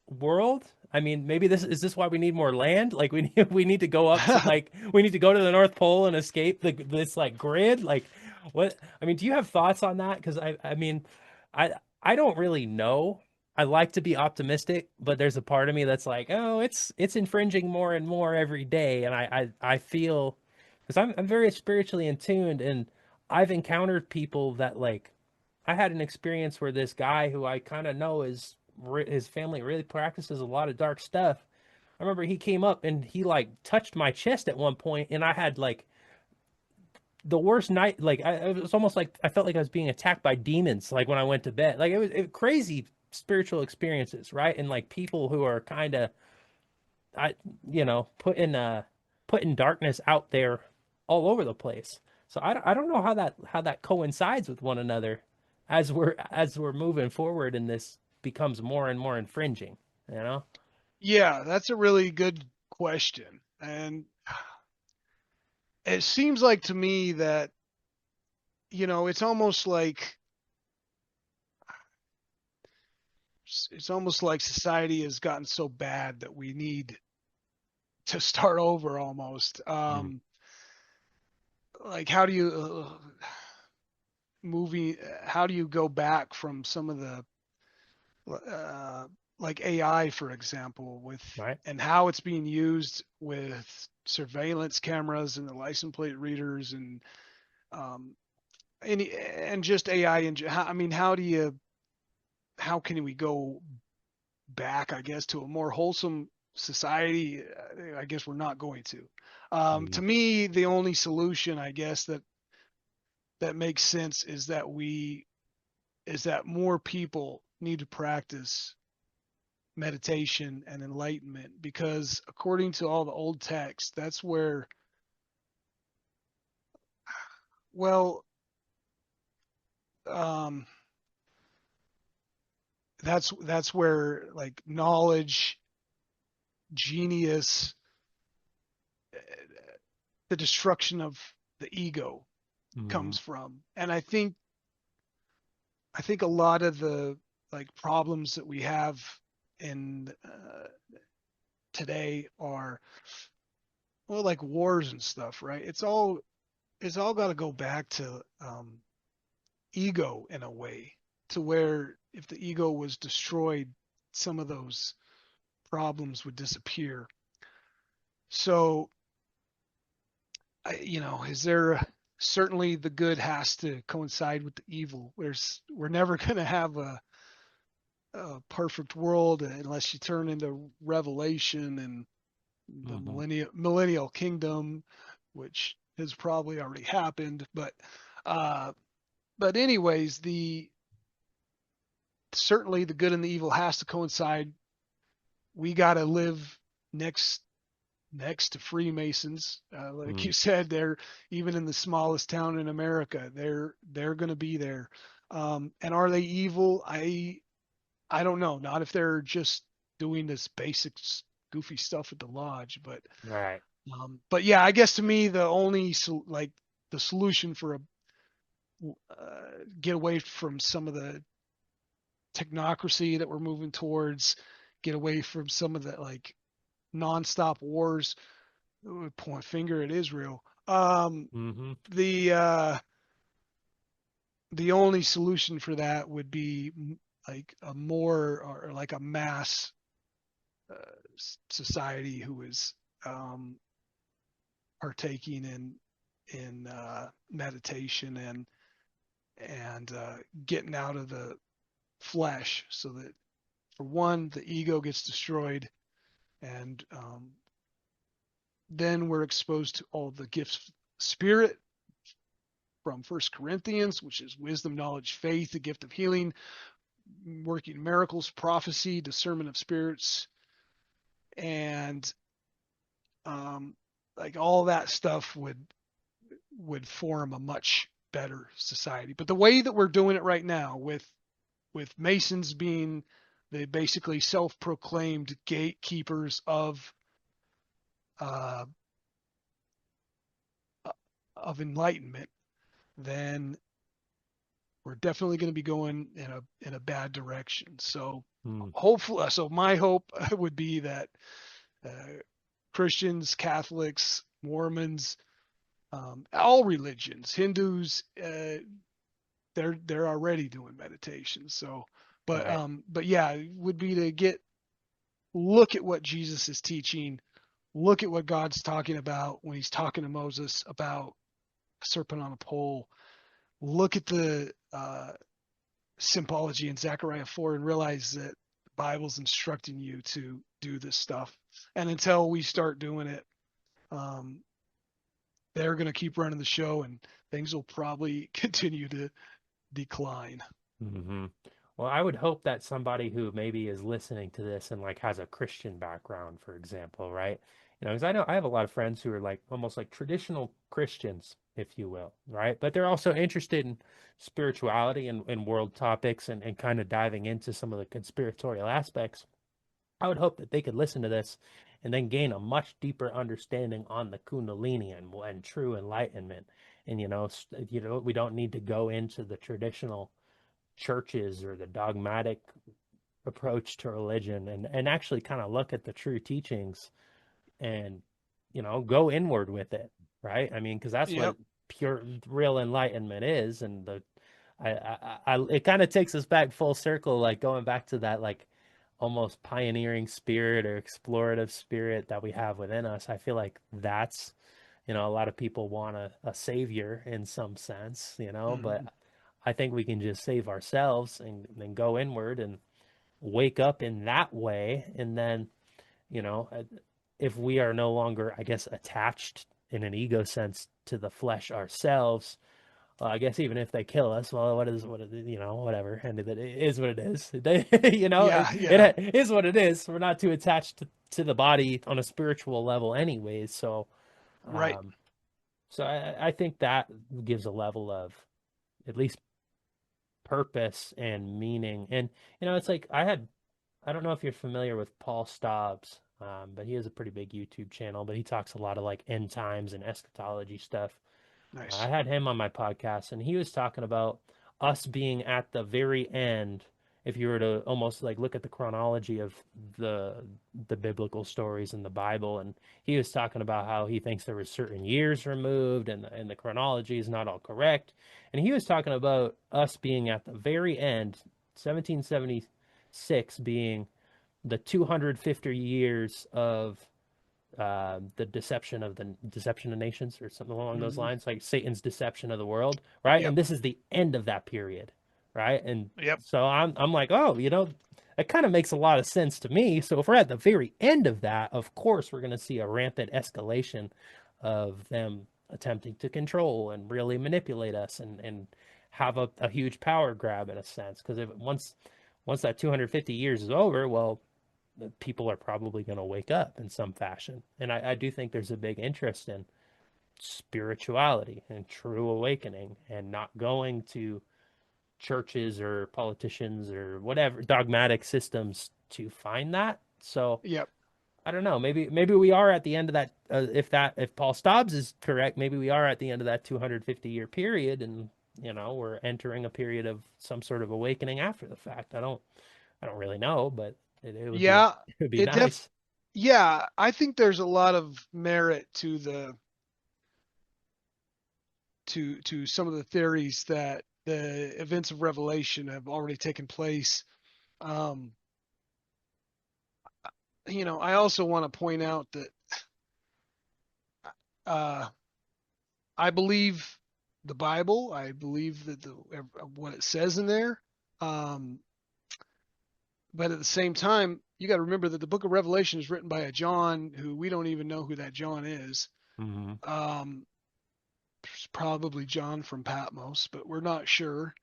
world? I mean, maybe this is this why we need more land? Like we need to go up to like we need to go to the North Pole and escape this like grid? Like what? I mean, do you have thoughts on that? Because I mean, I I don't really know. I like to be optimistic, but there's a part of me that's like, oh, it's infringing more and more every day, and I feel because I'm very spiritually in tuned, and I've encountered people that like I had an experience where this guy who I kind of know is his family really practices a lot of dark stuff. I remember he came up and he like touched my chest at one point, and I had like the worst night. Like it was almost like I felt like I was being attacked by demons. Like when I went to bed, like it crazy spiritual experiences, right? And like people who are kind of I putting darkness out there all over the place. So I don't know how that coincides with one another as we're moving forward and this becomes more and more infringing, you know? Yeah, that's a really good question. And it seems like to me that, it's almost like society has gotten so bad that we need to start over almost. Mm, Like how do you movie how do you go back from some of the uh, like AI, for example, with right? and how it's being used with surveillance cameras and the license plate readers um, and just AI and I mean, how can we go back, I guess, to a more wholesome society? I guess we're not going to. Mm, To me, the only solution, I guess, that makes sense is that more people need to practice meditation and enlightenment, because according to all the old texts, that's where, well, um, that's where like knowledge, genius, the destruction of the ego mm, comes from. And I think a lot of the like problems that we have in today are, well, like wars and stuff, right? It's all got to go back to ego in a way, to where if the ego was destroyed, some of those problems would disappear. So, is there, certainly the good has to coincide with the evil. We're never going to have perfect world unless you turn into Revelation and the Hmm. millennial kingdom, which has probably already happened. Uh, but anyways, the certainly the good and the evil has to coincide. We got to live next next to Freemasons. Like Mm. you said, they're even in the smallest town in America. They're going to be there. And are they evil? I don't know. Not if they're just doing this basic goofy stuff at the lodge, Right. but yeah, I guess to me the only like the solution for a get away from some of the technocracy that we're moving towards, get away from some of the like nonstop wars. Point finger at Israel. Hmm. The the only solution for that would be like a more or like a mass uh, society who is um, partaking in meditation and getting out of the flesh, so that for one, the ego gets destroyed, and then we're exposed to all the gifts of spirit from First Corinthians, which is wisdom, knowledge, faith, the gift of healing, working miracles, prophecy, discernment of spirits, and um, like all that stuff would form a much better society. But the way that we're doing it right now, with Masons being the basically self-proclaimed gatekeepers uh, of enlightenment, then we're definitely going to be going in a bad direction. So Mm. hopefully, so my hope would be that uh, Christians, Catholics, Mormons, all religions, Hindus, they're already doing meditation. So, Right. but yeah, it would be to get look at what Jesus is teaching, look at what God's talking about when He's talking to Moses about a serpent on a pole. Look at the symbology in Zechariah 4 and realize that the Bible's instructing you to do this stuff. And until we start doing it, um, they're going to keep running the show, and things will probably continue to decline. Hmm. Well, I would hope that somebody who maybe is listening to this and like has a Christian background, for example, right? Because I know I have a lot of friends who are like almost like traditional Christians, if you will, right? But they're also interested in spirituality and world topics and kind of diving into some of the conspiratorial aspects. I would hope that they could listen to this and then gain a much deeper understanding on the Kundalini and true enlightenment. And we don't need to go into the traditional churches or the dogmatic approach to religion and actually kind of look at the true teachings and go inward with it, right? I mean, because that's what Yep. pure real enlightenment is. And it kind of takes us back full circle, like going back to that like almost pioneering spirit or explorative spirit that we have within us. I feel like that's a lot of people want a savior in some sense, but Mm-hmm. I think we can just save ourselves and then go inward and wake up in that way. And then, you know, uh, if we are no longer, I guess, attached in an ego sense to the flesh ourselves, well, I guess even if they kill us, well, whatever. And it is what it is. Yeah. Yeah. It is what it is. We're not too attached to the body on a spiritual level, anyways. Right. Um, so I think that gives a level of at least purpose and meaning. And it's like I don't know if you're familiar with Paul Stobbs, but he has a pretty big YouTube channel, but he talks a lot of like end times and eschatology stuff. I Nice. had him on my podcast, and he was talking about us being at the very end. If you were to almost like look at the chronology of the the biblical stories in the Bible, and he was talking about how he thinks there were certain years removed, and the chronology is not all correct. And he was talking about us being at the very end, 1776 being the 250 years of the deception of nations or something along those Mm-hmm. lines, like Satan's deception of the world, right? Yep. And this is the end of that period, right? And Yep. so I'm like, oh, that kind of makes a lot of sense to me. So if we're at the very end of that, of course we're going to see a rampant escalation of them attempting to control and really manipulate us and have a huge power grab in a sense. Because if once that 250 years is over, well, the people are probably going to wake up in some fashion. And I do think there's a big interest in spirituality and true awakening and not going to churches or politicians or whatever dogmatic systems to find that. So Yep. I don't know. Maybe we are at the end of that. If Paul Stobbs is correct, maybe we are at the end of that 250-year period, and we're entering a period of some sort of awakening after the fact. I don't really know, but it would be Yeah. it would be It def nice. yeah, I think there's a lot of merit to the to some of the theories that the events of Revelation have already taken place. Um, I also want to point out that uh, I believe the Bible. I believe that what it says in there. Um, but at the same time, you got to remember that the Book of Revelation is written by a John who we don't even know who that John is. Hmm. Um, it's probably John from Patmos, but we're not sure.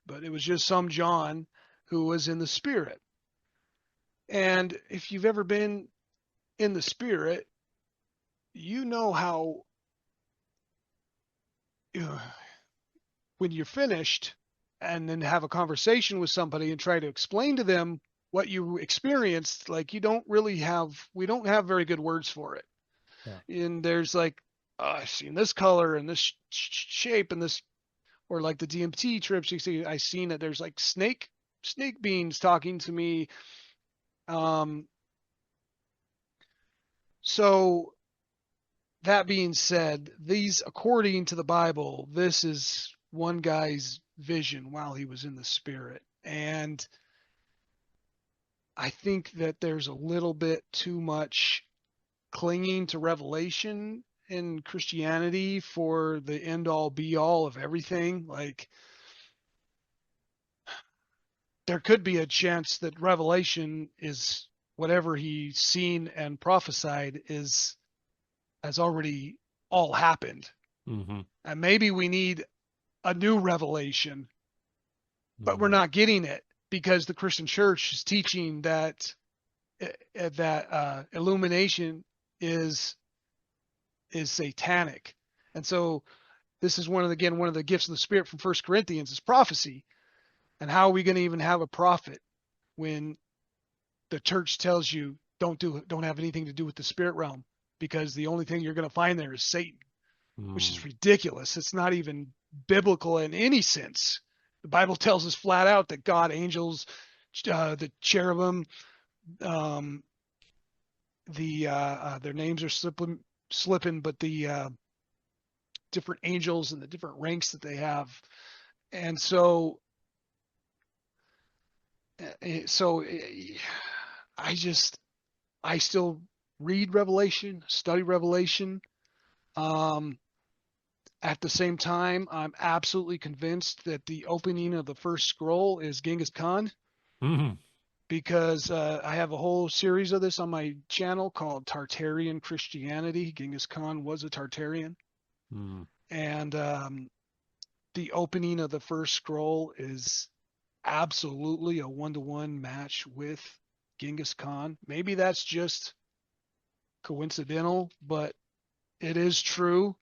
But it was just some John who was in the Spirit. And if you've ever been in the Spirit, you know how uh, when you're finished and then have a conversation with somebody and try to explain to them what you experienced, like we don't have very good words for it. Yeah. And there's like, I've seen this color and this shape and this, or like the DMT trips, you see, I've seen that there's like snake beings talking to me. Um, so that being said, according to the Bible, this is one guy's vision while he was in the spirit. And I think that there's a little bit too much clinging to revelation in Christianity for the end all be all of everything. Like, there could be a chance that revelation is whatever he's seen and prophesied has already all happened. Hmm. And maybe we need a new revelation, but we're Hmm. not getting it because the Christian church is teaching that illumination is is satanic. And so this is one of the gifts of the spirit from First Corinthians is prophecy. And how are we going to even have a prophet when the church tells you don't have anything to do with the spirit realm because the only thing you're going to find there is Satan, which is Hmm. ridiculous. It's not even biblical in any sense. The Bible tells us flat out that God, angels, the cherubim, um, their names are slipping, but the different angels and the different ranks that they have, and so I just I still read Revelation, study Revelation. Um, at the same time, I'm absolutely convinced that the opening of the first scroll is Genghis Khan Hmm. because I have a whole series of this on my channel called Tartarian Christianity. Genghis Khan was a Tartarian, Hmm. and the opening of the first scroll is absolutely a one-to-one match with Genghis Khan. Maybe that's just coincidental, but it is true.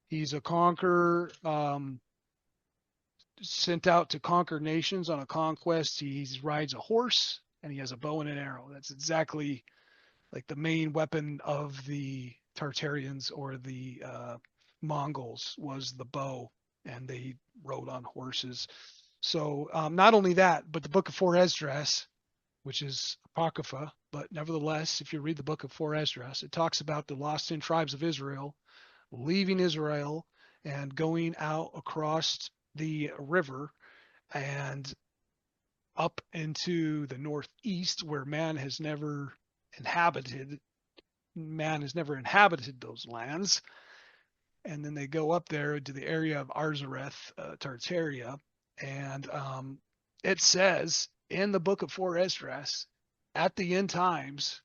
He's a conqueror, sent out to conquer nations on a conquest. He rides a horse and he has a bow and an arrow. That's exactly like the main weapon of the Tartarians or the Mongols was the bow, and they rode on horses. So not only that, but the Book of Four Esdras, which is apocrypha, but nevertheless, if you read the Book of Four Esdras, it talks about the lost 10 tribes of Israel leaving Israel and going out across the river and up into the northeast where man has never inhabited those lands, and then they go up there to the area of Arzareth, Tartaria, And it says in the book of 4 Esdras, at the end times,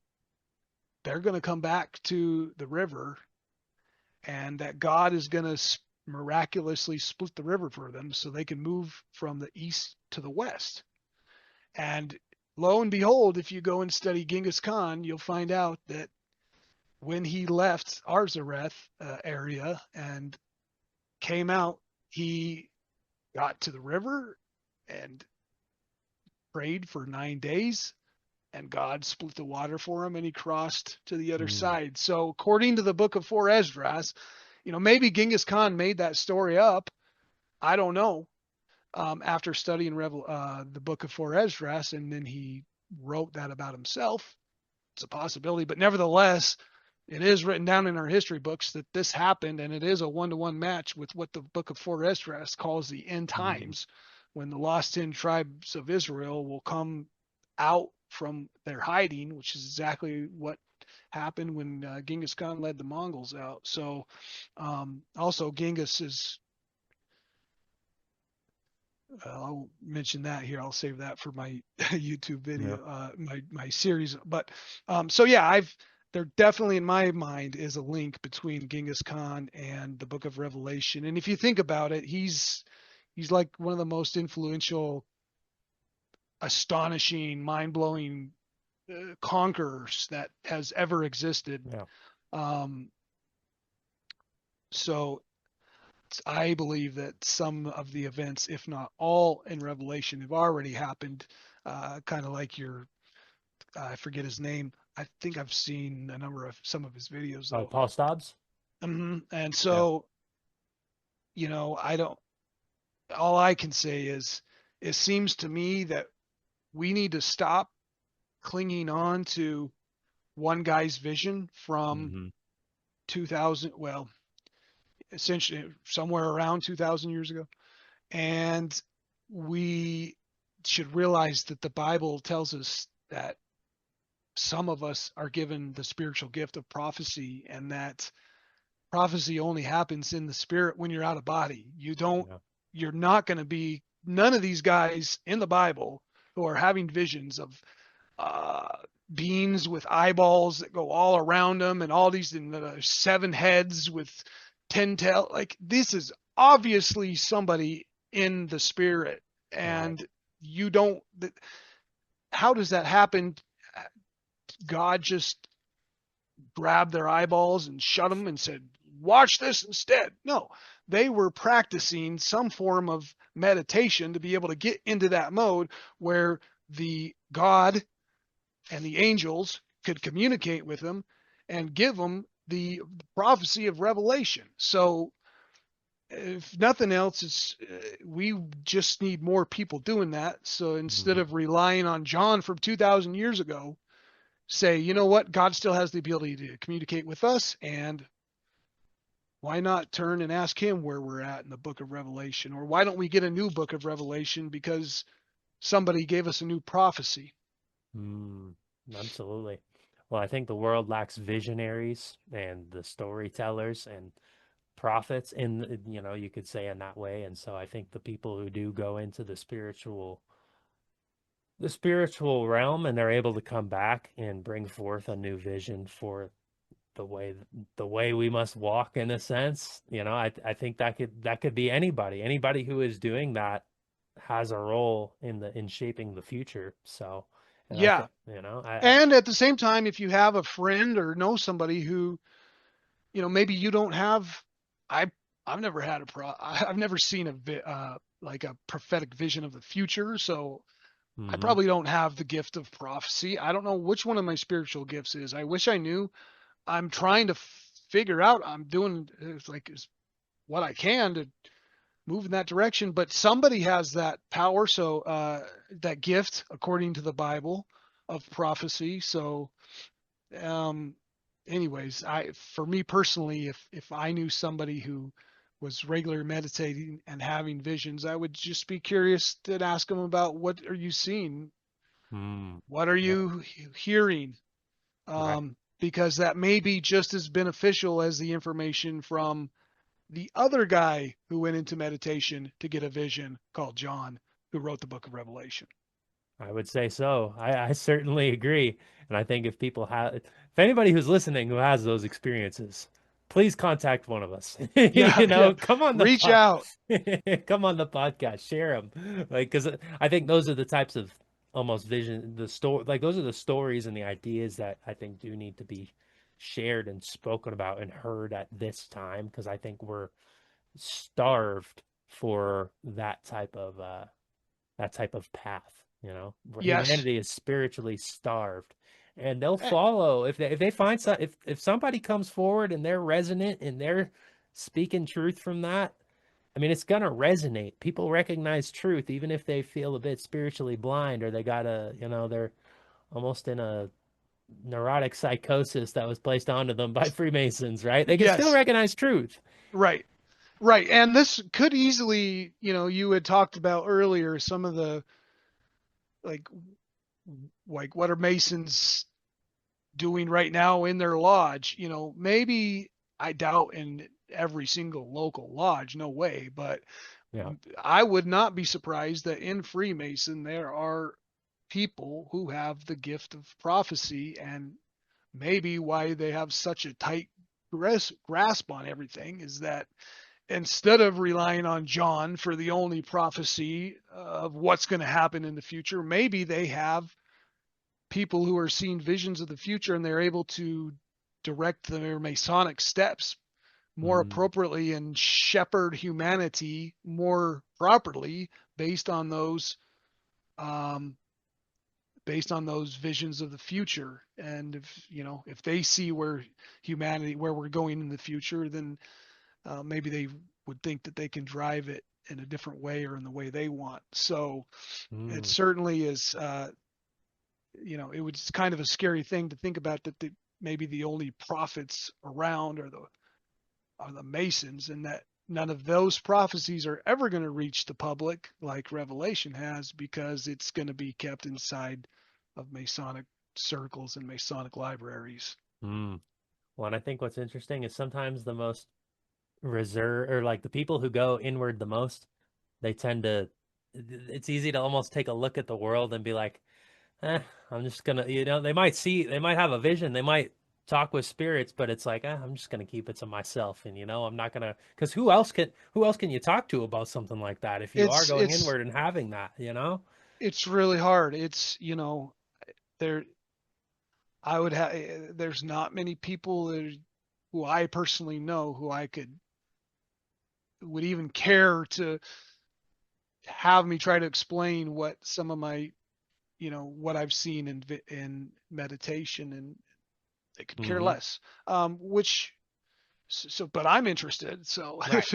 they're going to come back to the river, and that God is going to miraculously split the river for them so they can move from the east to the west. And lo and behold, if you go and study Genghis Khan, you'll find out that when he left Arzareth area and came out, he got to the river and prayed for 9 days, and God split the water for him, and he crossed to the other Mm. side. So according to the book of 4 Esdras, maybe Genghis Khan made that story up. I don't know. After studying the book of 4 Esdras, and then he wrote that about himself. It's a possibility, but nevertheless, it is written down in our history books that this happened, and it is a one-to-one match with what the book of 4 Esdras calls the end Mm. times, when the lost 10 tribes of Israel will come out from their hiding, which is exactly what happened when Genghis Khan led the Mongols out. So also Genghis is, I'll mention that here. I'll save that for my YouTube Yeah. video, my series. But so yeah, there definitely in my mind is a link between Genghis Khan and the Book of Revelation. And if you think about it, he's like one of the most influential, astonishing, mind-blowing conquerors that has ever existed. Yeah. Um, so I believe that some of the events, if not all, in Revelation have already happened. Kind of like I forget his name. I think I've seen some of his videos though. Paul Stobbs? And Yeah. so, I don't. All I can say is, it seems to me that we need to stop clinging on to one guy's vision from Hmm. 2000. Well, essentially somewhere around 2,000 years ago, and we should realize that the Bible tells us that some of us are given the spiritual gift of prophecy, and that prophecy only happens in the spirit when you're out of body. Yeah. You're not going to be, none of these guys in the Bible who are having visions of uh, beings with eyeballs that go all around them, and all these, and seven heads with 10 tail. Like, this is obviously somebody in the spirit. Right. And you don't, how does that happen? God just grabbed their eyeballs and shut them and said, watch this instead. No, they were practicing some form of meditation to be able to get into that mode where the God and the angels could communicate with them and give them the prophecy of Revelation. So if nothing else, we just need more people doing that. So instead Hmm. of relying on John from 2,000 years ago, say, you know what, God still has the ability to communicate with us, and why not turn and ask him where we're at in the book of Revelation? Or why don't we get a new book of Revelation because somebody gave us a new prophecy? Mm. Absolutely. Well, I think the world lacks visionaries and the storytellers and prophets you could say in that way. And so I think the people who do go into the spiritual realm and they're able to come back and bring forth a new vision for the way the way we must walk in a sense. I think that could be anybody who is doing that has a role in shaping the future. So, and I Yeah. think, I And at the same time, if you have a friend or know somebody who, maybe you don't have, I, I've never had I've never seen like a prophetic vision of the future. So I hmm probably don't have the gift of prophecy. I don't know which one of my spiritual gifts is. I wish I knew. I'm trying to figure out. I'm doing what I can to move in that direction, but somebody has that power. So, that gift, according to the Bible, of prophecy. So, um, anyways, for me personally, if I knew somebody who was regularly meditating and having visions, I would just be curious to ask them about, what are you seeing? mm, What are yeah, you hearing? right. Because that may be just as beneficial as the information from the other guy who went into meditation to get a vision called John, who wrote the book of Revelation. I would say so. I certainly agree. And I think if anybody who's listening who has those experiences, please contact one of us. Yeah, yeah. Come on the Reach out. come on the podcast, share them. Like, because I think those are the types of almost vision, like those are the stories and the ideas that I think do need to be shared and spoken about and heard at this time, because I think we're starved for that type of path, where Yes. humanity is spiritually starved. And they'll Eh, follow if they find if somebody comes forward and they're resonant and they're speaking truth from that. I mean, it's gonna resonate. People recognize truth even if they feel a bit spiritually blind, or they they're almost in a neurotic psychosis that was placed onto them by Freemasons, right? They can still Yes. recognize truth. Right. Right. And this could easily, you had talked about earlier some of the like what are Masons doing right now in their lodge? Maybe I doubt in every single local lodge, no way, but Yeah. I would not be surprised that in Freemason there are people who have the gift of prophecy, and maybe why they have such a tight grasp on everything is that instead of relying on John for the only prophecy of what's going to happen in the future, maybe they have people who are seeing visions of the future and they're able to direct their Masonic steps more Mm, appropriately and shepherd humanity more properly based on those um, based on those visions of the future. And if they see where we're going in the future, then maybe they would think that they can drive it in a different way or in the way they want. So it mm, certainly is, it's kind of a scary thing to think about that maybe the only prophets around are the Masons, and that none of those prophecies are ever going to reach the public like Revelation has, because it's going to be kept inside of Masonic circles and Masonic libraries. mm. Well, and I think what's interesting is sometimes the most reserve, or like the people who go inward the most, they tend to it's easy to almost take a look at the world and be like, I'm just gonna, they might have a vision, they might talk with spirits, but it's like, I'm just gonna keep it to myself. And I'm not gonna, because who else can you talk to about something like that if you are It's going it's inward and having that? it's really hard. It's there I would have there's not many people who I personally know who I could would even care to have me try to explain what some of my what I've seen in meditation, and they could care Hmm. less. Which so but I'm interested, so Right.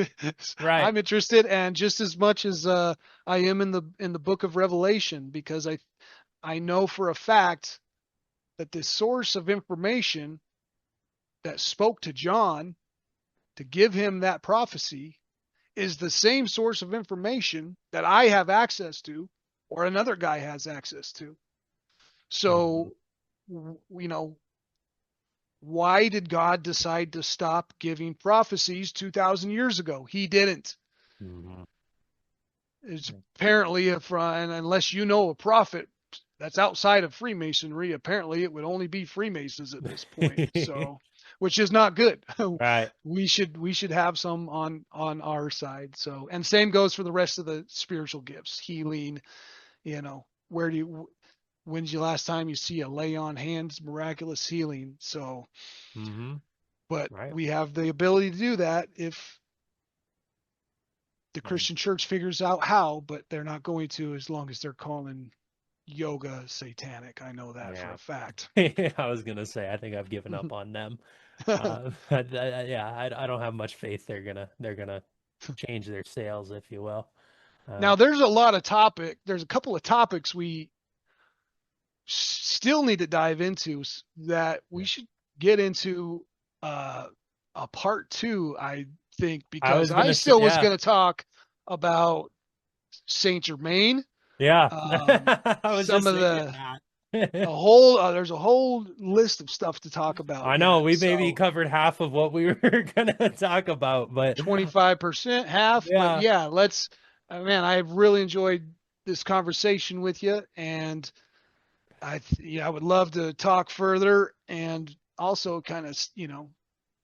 Right. I'm interested, and just as much as I am in the book of Revelation, because I know for a fact that the source of information that spoke to John to give him that prophecy is the same source of information that I have access to or another guy has access to. Hmm. So, why did God decide to stop giving prophecies 2,000 years ago? He didn't. Hmm. It's apparently, and unless you know a prophet that's outside of Freemasonry, apparently it would only be Freemasons at this point. So, which is not good. Right. we should have some on our side. So, and same goes for the rest of the spiritual gifts, healing. Where do you when's the last time you see a lay on hands miraculous healing? So, Hmm. but Right. we have the ability to do that if the And Christian church figures out how, but they're not going to as long as they're calling yoga satanic. I know that for yeah. a fact. I was gonna say, I think I've given up on them. Yeah, I don't have much faith they're gonna change their sails, if you will. Uh, Now, there's a couple of topics we still need to dive into that we yeah. should get into uh, a part two, I think, I because was I gonna say, still was yeah, going to talk about Saint Germain, yeah. um, I was some just of thinking the that. there's a whole list of stuff to talk about I know yet. we maybe So covered half of what we were gonna talk about, but 25%, half, but yeah, yeah, man, I've really enjoyed this conversation with you, and I would love to talk further and also kind of,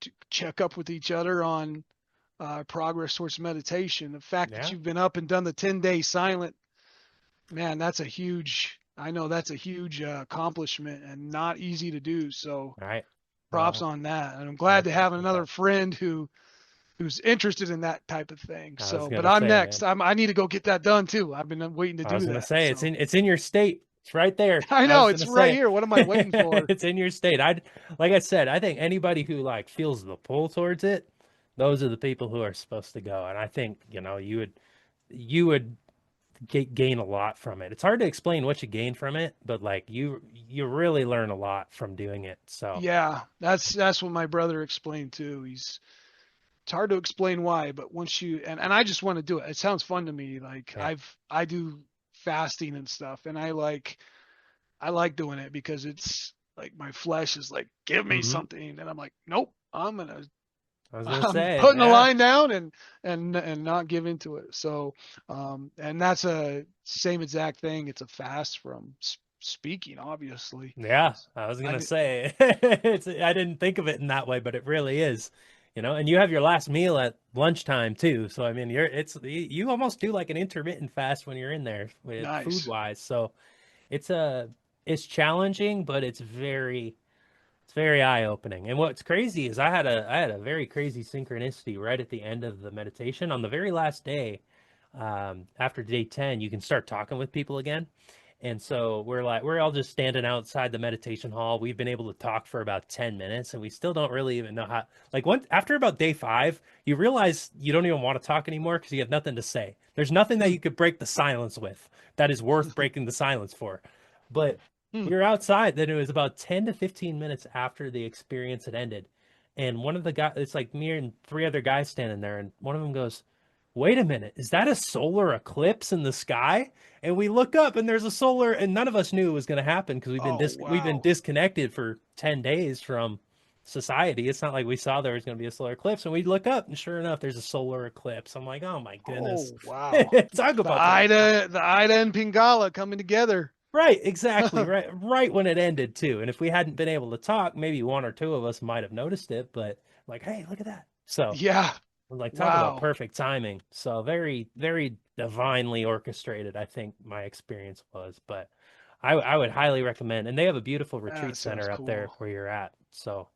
to check up with each other on progress towards meditation. The fact that yeah, you've been up and done the 10-day silent, man, I know that's a huge accomplishment and not easy to do. So all right. props Well, on that. And I'm I glad to have appreciate another that. friend who's interested in that type of thing. I was So, but gonna I'm say, next. man. I need to go get that done too. I've been waiting to I was do gonna that. say So it's in your state. It's right there. I I know was it's gonna right say here. What am I waiting for? it's in your state. Like I said, I think anybody who like feels the pull towards it, those are the people who are supposed to go. And I think, you would gain a lot from it. It's hard to explain what you gain from it, but like you really learn a lot from doing it. So, Yeah, that's what my brother explained too. It's hard to explain why, but once and I just want to do it. It sounds fun to me. Like yeah. I do fasting and stuff, and I like doing it because it's like my flesh is like, give me Hmm. something, and I'm like, nope, I was gonna I'm say, putting the yeah. line down and not give into it. So, and that's a same exact thing. It's a fast from speaking, obviously. Yeah, I was I gonna did, say I didn't think of it in that way, but it really is. And you have your last meal at lunchtime too. So I mean, you almost do like an intermittent fast when you're in there with food nice. wise. So it's a it's challenging, but it's very eye-opening. And what's crazy is I had a very crazy synchronicity right at the end of the meditation on the very last day. After day 10, you can start talking with people again. And so we're all just standing outside the meditation hall. We've been able to talk for about 10 minutes and we still don't really even know how, like after about day 5, you realize you don't even want to talk anymore because you have nothing to say. There's nothing that Hmm. you could break the silence with that is worth breaking the silence for. But Hmm. we were outside, then it was about 10 to 15 minutes after the experience had ended. And one of the guys, it's like me and 3 other guys standing there, and one of them goes, wait a minute, is that a solar eclipse in the sky? And we look up and there's a solar, and none of us knew it was going to happen because Oh we've been wow. disconnected for 10 days from society. It's not like we saw there was going to be a solar eclipse, and we look up and sure enough there's a solar eclipse. I'm like, oh my goodness. Oh wow. Talk about the The Ida and Pingala coming together. right, exactly, right when it ended too. And if we hadn't been able to talk, maybe one or two of us might have noticed it, but like, hey, look at that. So Yeah. like, talk about Wow. perfect timing. So very, very divinely orchestrated, I think my experience was. But I would highly recommend, and they have a beautiful retreat That sounds center up there cool. where you're at. So,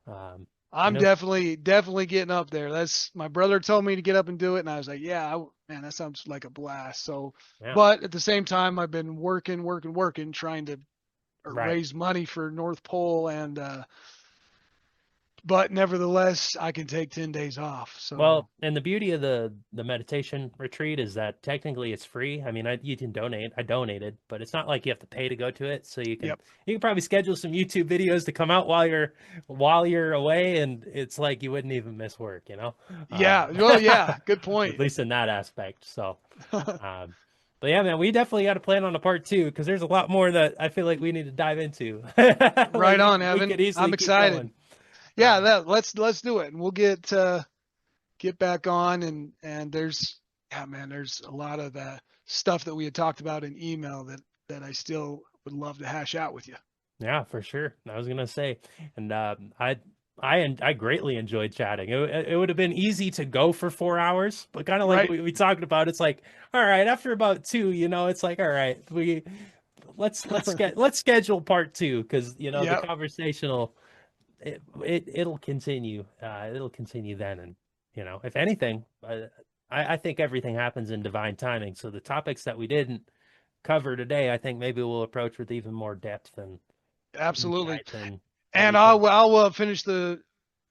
um, I'm if definitely getting up there. That's my brother told me to get up and do it, and I was like, yeah, man, that sounds like a blast. So, yeah, but at the same time, I've been working, trying to right. raise money for North Pole, and but nevertheless, I can take 10 days off. So, Well, and the beauty of the meditation retreat is that technically it's free. I mean, you can donate. I donated, but it's not like you have to pay to go to it. So yep. you can probably schedule some YouTube videos to come out while you're away, and it's like you wouldn't even miss work, Yeah. Well, yeah. Good At point. least in that aspect. So, um, but yeah, man, we definitely got to plan on a part 2 because there's a lot more that I feel like we need to dive into. Like Right on, we Evan. could easily I'm keep excited. going. Yeah, Um, let's do it, and we'll get back on, and there's a lot of the stuff that we had talked about in email that I still would love to hash out with you. Yeah, for sure. I was gonna say, and I greatly enjoyed chatting. It would have been easy to go for 4 hours, but kind of like Right. we talked about, it's like, all right, after about two, it's like, all right, let's schedule part 2 because the Yep. conversational it'll continue. It'll continue then, and if anything, I think everything happens in divine timing. So the topics that we didn't cover today, I think maybe we'll approach with even more depth and Absolutely. insight than that And we could. I'll finish the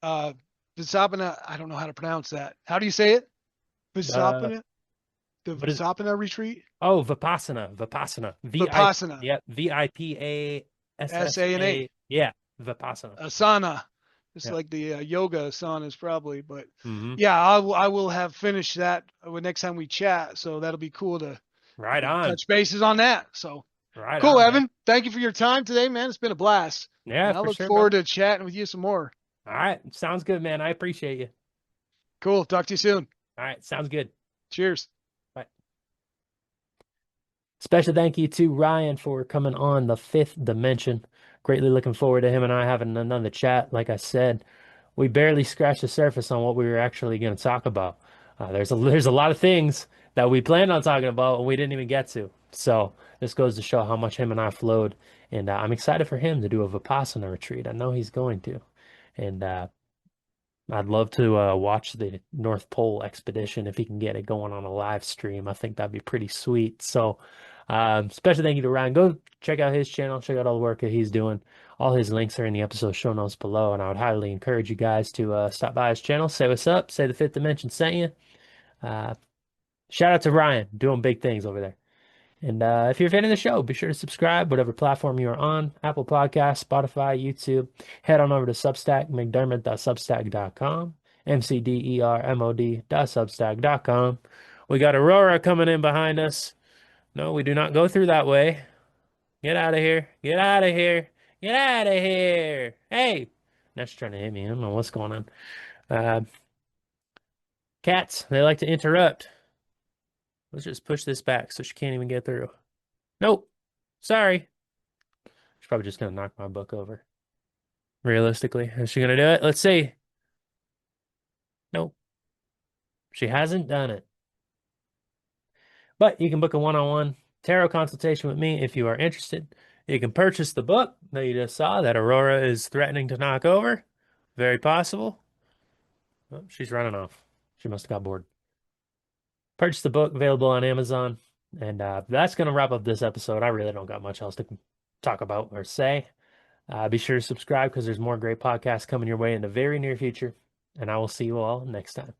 uh Visapana. I don't know how to pronounce that. How do you say it? The Visapana? The what is Visapana retreat? oh Vipassana Vipassana. yeah Vipassana SANA. yeah Vipassana Asana. It's yeah like the yoga asanas probably, but hmm yeah, I will have finished that next time we chat. So that'll be cool to right on touch bases on that. So Right Cool, on, man. Evan. Thank you for your time today, man. It's been a blast. Yeah, And I for look sure, forward brother. to chatting with you some more. All right. Sounds good, man. I appreciate you. Cool. Talk to you soon. All right. Sounds good. Cheers. Bye. Special thank you to Ryan for coming on the fifth dimension. Greatly looking forward to him and I having another chat. Like I said, we barely scratched the surface on what we were actually going to talk about. There's a lot of things that we planned on talking about and we didn't even get to. So this goes to show how much him and I flowed. And I'm excited for him to do a Vipassana retreat. I know he's going to. And I'd love to watch the North Pole expedition if he can get it going on a live stream. I think that'd be pretty sweet. So, special thank you to Ryan. Go check out his channel, check out all the work that he's doing. All his links are in the episode show notes below, and I would highly encourage you guys to stop by his channel, say what's up, say the Fifth Dimension sent you. Uh, Shout out to Ryan, doing big things over there. And if you're a fan of the show, be sure to subscribe, whatever platform you're on, Apple Podcasts, Spotify, YouTube. Head on over to Substack, mcdermott.substack.com, mcdermod.substack.com. We got Aurora coming in behind us. No, we do not go through that way. Get out of here. Get out of here. Get out of here. Hey. Now she's trying to hit me. I don't know what's going on. Uh, Cats, they like to interrupt. Let's just push this back so she can't even get through. Nope. Sorry. She's probably just gonna knock my book over. Realistically, is she gonna do it? Let's see. Nope, she hasn't done it. But you can book a one-on-one tarot consultation with me if you are interested. You can purchase the book that you just saw that Aurora is threatening to knock over. Very possible. Oh, she's running off. She must have got bored. Purchase the book, available on Amazon. And that's going to wrap up this episode. I really don't got much else to talk about or say. Be sure to subscribe because there's more great podcasts coming your way in the very near future. And I will see you all next time.